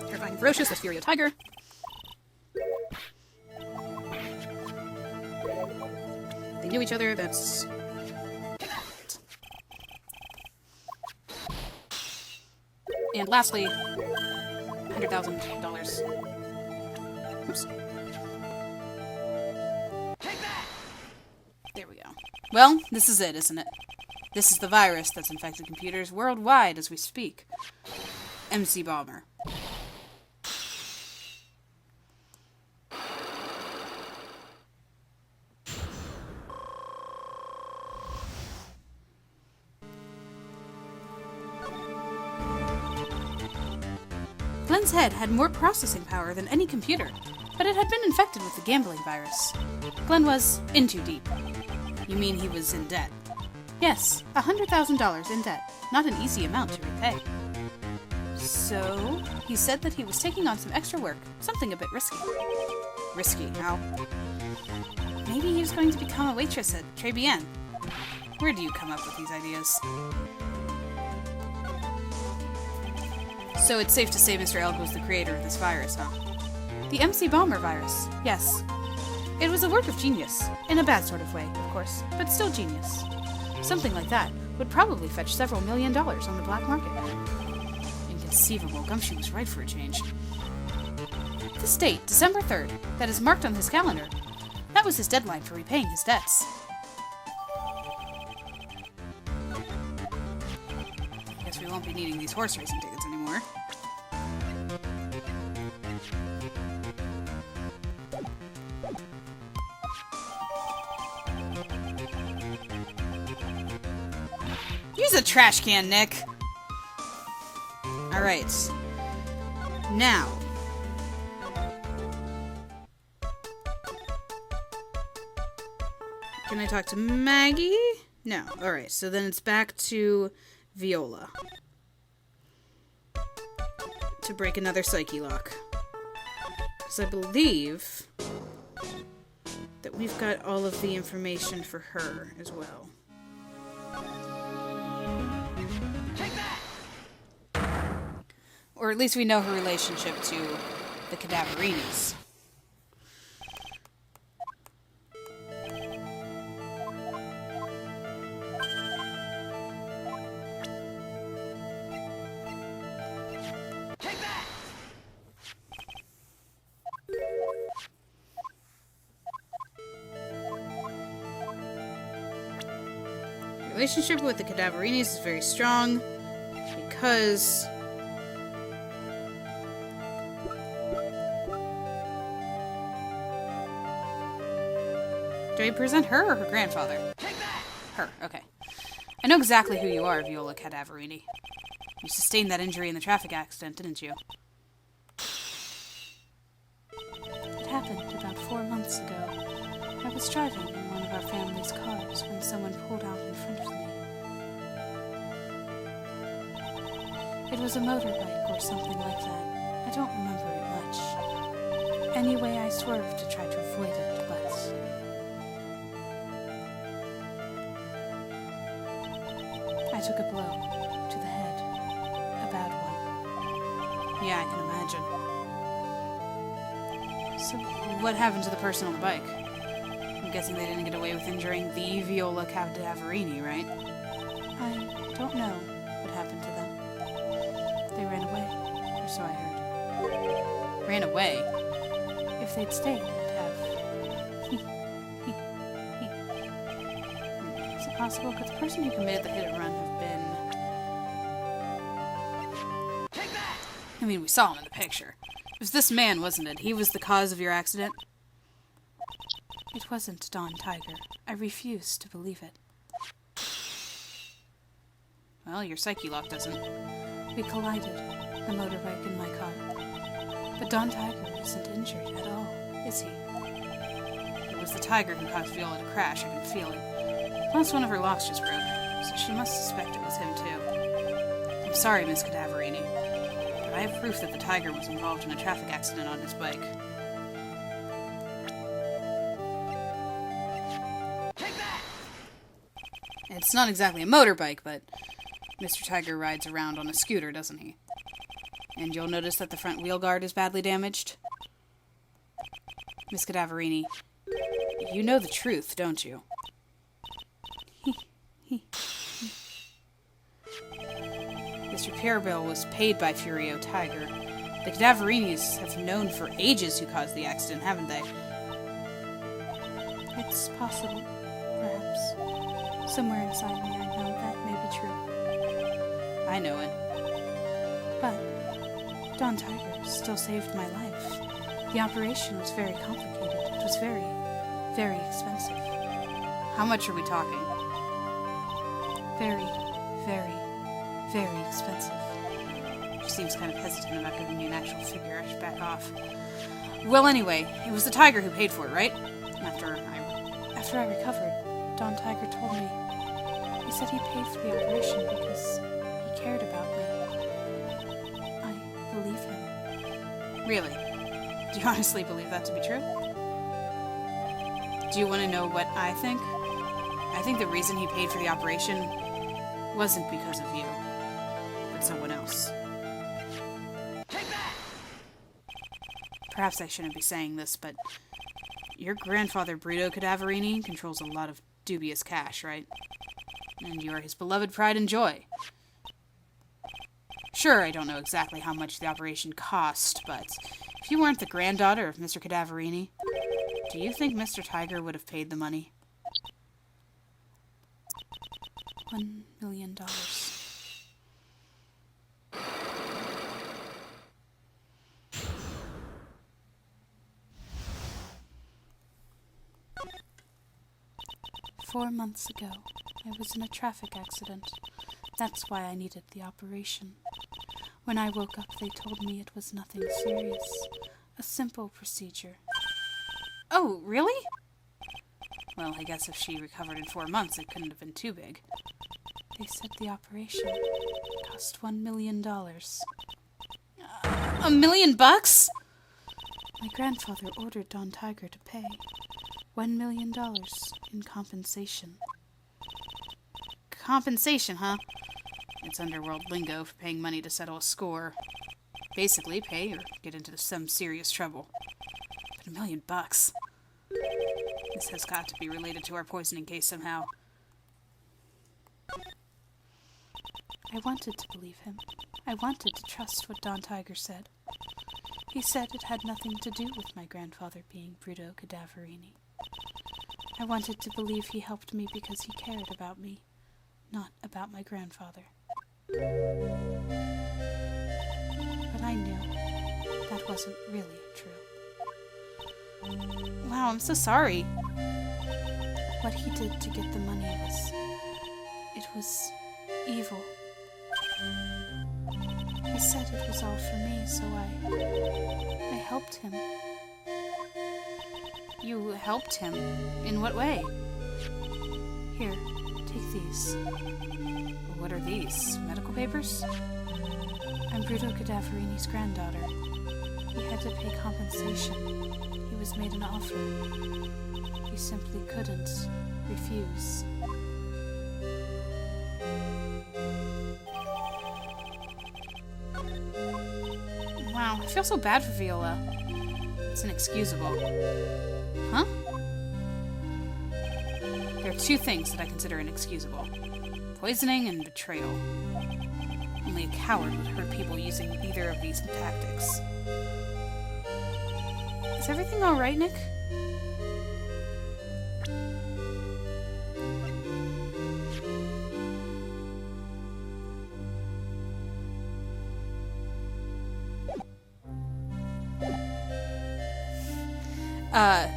Terrifying and ferocious, that's Furio Tiger. They knew each other, that's... And lastly, $100,000. Oops. There we go. Well, this is it, isn't it? This is the virus that's infected computers worldwide as we speak. MC Bomber. Glenn's head had more processing power than any computer, but it had been infected with the gambling virus. Glenn was in too deep. You mean he was in debt? Yes, $100,000 in debt. Not an easy amount to repay. So, he said that he was taking on some extra work, something a bit risky. Risky, how? Maybe he was going to become a waitress at Tribulations. Where do you come up with these ideas? So it's safe to say Mr. Elg was the creator of this virus, huh? The MC Bomber virus, yes. It was a work of genius. In a bad sort of way, of course, but still genius. Something like that would probably fetch several $1 million on the black market. Inconceivable. Gumshoe was right for a change. This date, December 3rd, that is marked on his calendar. That was his deadline for repaying his debts. Guess we won't be needing these horse racing tickets anymore. Use a trash can, Nick. Alright. Now. Can I talk to Maggie? No. Alright, so then it's back to Viola. To break another psyche lock. Because I believe that we've got all of the information for her as well. Or at least we know her relationship to the Cadaverinis. Take that! Relationship with the Cadaverinis is very strong because do I present her or her grandfather? Take that! Her, okay. I know exactly who you are, Viola Cadaverini. You sustained that injury in the traffic accident, didn't you? It happened about 4 months ago. I was driving in one of our family's cars when someone pulled out in front of me. It was a motorbike or something like that. I don't remember it much. Anyway, I swerved to try to avoid it, but I took a blow to the head. A bad one. Yeah, I can imagine. So, what happened to the person on the bike? I'm guessing they didn't get away with injuring the Viola Cadaverini, right? I don't know what happened to them. They ran away, or so I heard. Ran away? If they'd stayed, I'd have... Is it possible? Could the person who committed the hit and run have been... Take that! I mean, we saw him in the picture. It was this man, wasn't it? He was the cause of your accident? It wasn't Don Tiger. I refuse to believe it. Well, your psyche lock doesn't. We collided, the motorbike and my car. But Don Tiger isn't injured at all, is he? It was the Tiger who caused Viola to crash, I can feel it. Plus one of her locks just broke, so she must suspect it was him too. I'm sorry, Miss Cadaverini, but I have proof that the Tiger was involved in a traffic accident on his bike. Take that! It's not exactly a motorbike, but Mr. Tiger rides around on a scooter, doesn't he? And you'll notice that the front wheel guard is badly damaged. Miss Cadaverini, you know the truth, don't you? This repair bill was paid by Furio Tiger. The Cadaverinis have known for ages who caused the accident, haven't they? It's possible, perhaps. Somewhere inside me I know that may be true. I know it. But Don Tiger still saved my life. The operation was very complicated. It was very, very expensive. How much are we talking? Very, very, very expensive. She seems kind of hesitant about giving me an actual figure. I should back off. Well, anyway, it was the tiger who paid for it, right? After I recovered, Don Tiger told me. He said he paid for the operation because he cared about me. I believe him. Really? Do you honestly believe that to be true? Do you want to know what I think? I think the reason he paid for the operation wasn't because of you, but someone else. Take that! Perhaps I shouldn't be saying this, but your grandfather, Brito Cadaverini, controls a lot of dubious cash, right? And you are his beloved pride and joy. Sure, I don't know exactly how much the operation cost, but if you weren't the granddaughter of Mr. Cadaverini, do you think Mr. Tiger would have paid the money? $1 million. "4 months ago, I was in a traffic accident. That's why I needed the operation. When I woke up, they told me it was nothing serious. A simple procedure." Oh, really? Well, I guess if she recovered in 4 months, it couldn't have been too big. They said the operation cost $1 million. $1 million? My grandfather ordered Don Tiger to pay $1 million in compensation. Compensation, huh? It's underworld lingo for paying money to settle a score. Basically, pay or get into some serious trouble. But $1 million? This has got to be related to our poisoning case somehow. I wanted to believe him. I wanted to trust what Don Tiger said. He said it had nothing to do with my grandfather being Brito Cadaverini. I wanted to believe he helped me because he cared about me, not about my grandfather. But I knew that wasn't really true. Wow, I'm so sorry. What he did to get the money was evil. He said it was all for me, so I helped him. You helped him? In what way? Here, take these. What are these? Medical papers? I'm Brito Cadaverini's granddaughter. He had to pay compensation. He was made an offer. He simply couldn't refuse. Wow, I feel so bad for Viola. It's inexcusable. Huh? There are two things that I consider inexcusable. Poisoning and betrayal. Only a coward would hurt people using either of these tactics. Is everything alright, Nick?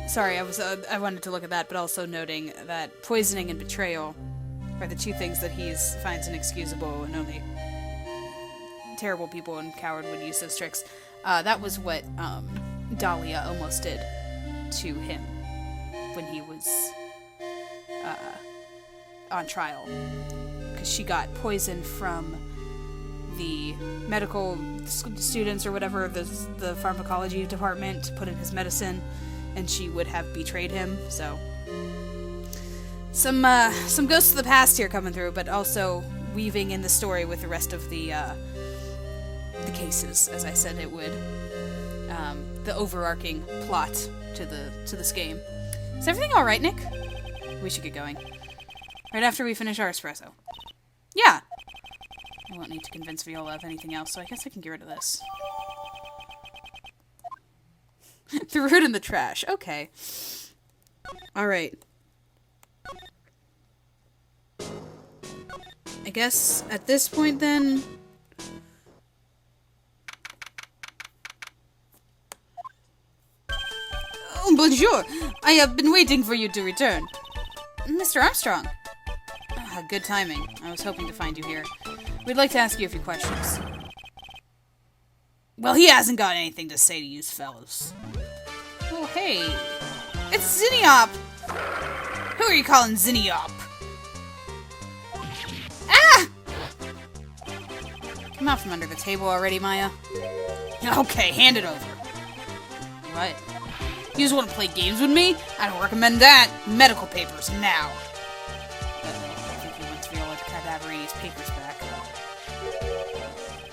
Sorry, I wanted to look at that, but also noting that poisoning and betrayal are the two things that he finds inexcusable, and only terrible people and coward would use those tricks. That was what Dahlia almost did to him when he was on trial, because she got poison from the medical students or whatever, the pharmacology department, to put in his medicine, and she would have betrayed him. So some ghosts of the past here coming through, but also weaving in the story with the rest of the cases, as I said it would. The overarching plot to this game. Is everything all right, Nick? We should get going. Right after we finish our espresso. Yeah. I won't need to convince Viola of anything else, so I guess I can get rid of this. Threw it in the trash. Okay. Alright. I guess at this point then... Oh, bonjour! I have been waiting for you to return. Mr. Armstrong! Ah, good timing. I was hoping to find you here. We'd like to ask you a few questions. Well, he hasn't got anything to say to you fellas. Oh, hey. It's Zinniop! Who are you calling Zinniop? Ah! Come out from under the table already, Maya. Okay, hand it over. What? You just want to play games with me? I don't recommend that. Medical papers, now. I think he wants Viola Cadaverini's papers back.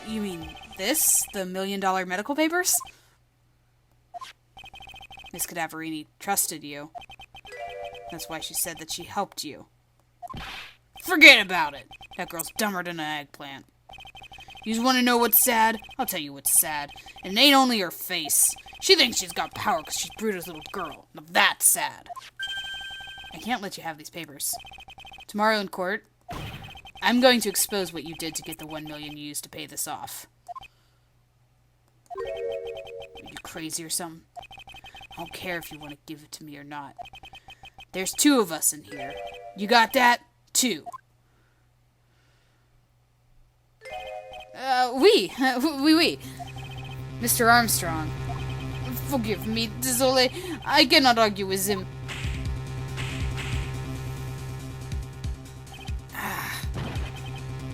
You mean this? The $1 million medical papers? Miss Cadaverini trusted you. That's why she said that she helped you. Forget about it. That girl's dumber than an eggplant. You just want to know what's sad? I'll tell you what's sad. And it ain't only her face. She thinks she's got power because she's Bruto's little girl. Now that's sad. I can't let you have these papers. Tomorrow in court, I'm going to expose what you did to get the $1 million you used to pay this off. Are you crazy or something? I don't care if you want to give it to me or not. There's 2 of us in here. You got that? 2. Oui. Mr. Armstrong. Forgive me, désolé. I cannot argue with him.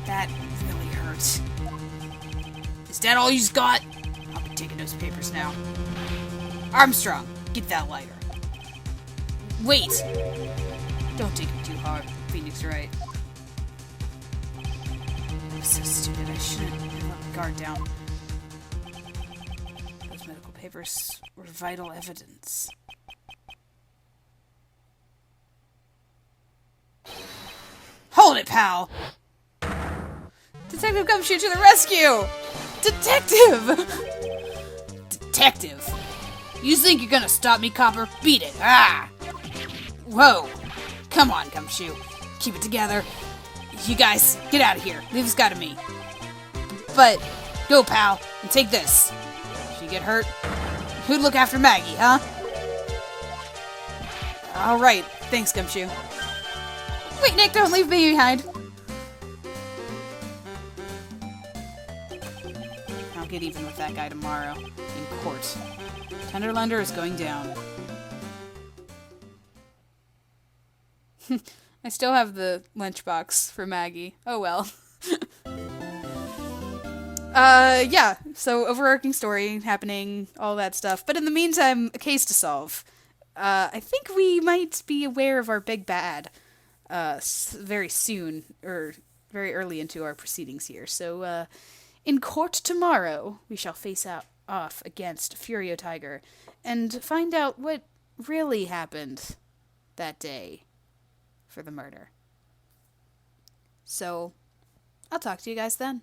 That really hurts. Is that all you've got? I'll be taking those papers now. Armstrong, get that lighter. Wait! Don't take it too hard. Phoenix right. I'm so stupid. I shouldn't have let my guard down. Those medical papers were vital evidence. Hold it, pal! Detective Gumshoe to the rescue! Detective! Detective? You think you're gonna stop me, Copper? Beat it! Ah! Whoa! Come on, Gumshoe. Keep it together. You guys, get out of here. Leave this guy to me. But, go, pal, and take this. If you get hurt, who'd look after Maggie, huh? Alright, thanks, Gumshoe. Wait, Nick, don't leave me behind. I'll get even with that guy tomorrow, in court. Tenderlander is going down. I still have the lunchbox for Maggie. Oh well. Yeah, so overarching story happening, all that stuff. But in the meantime, a case to solve. I think we might be aware of our big bad very soon, or very early into our proceedings here. So, in court tomorrow, we shall face off against Furio Tiger and find out what really happened that day for the murder. So, I'll talk to you guys then.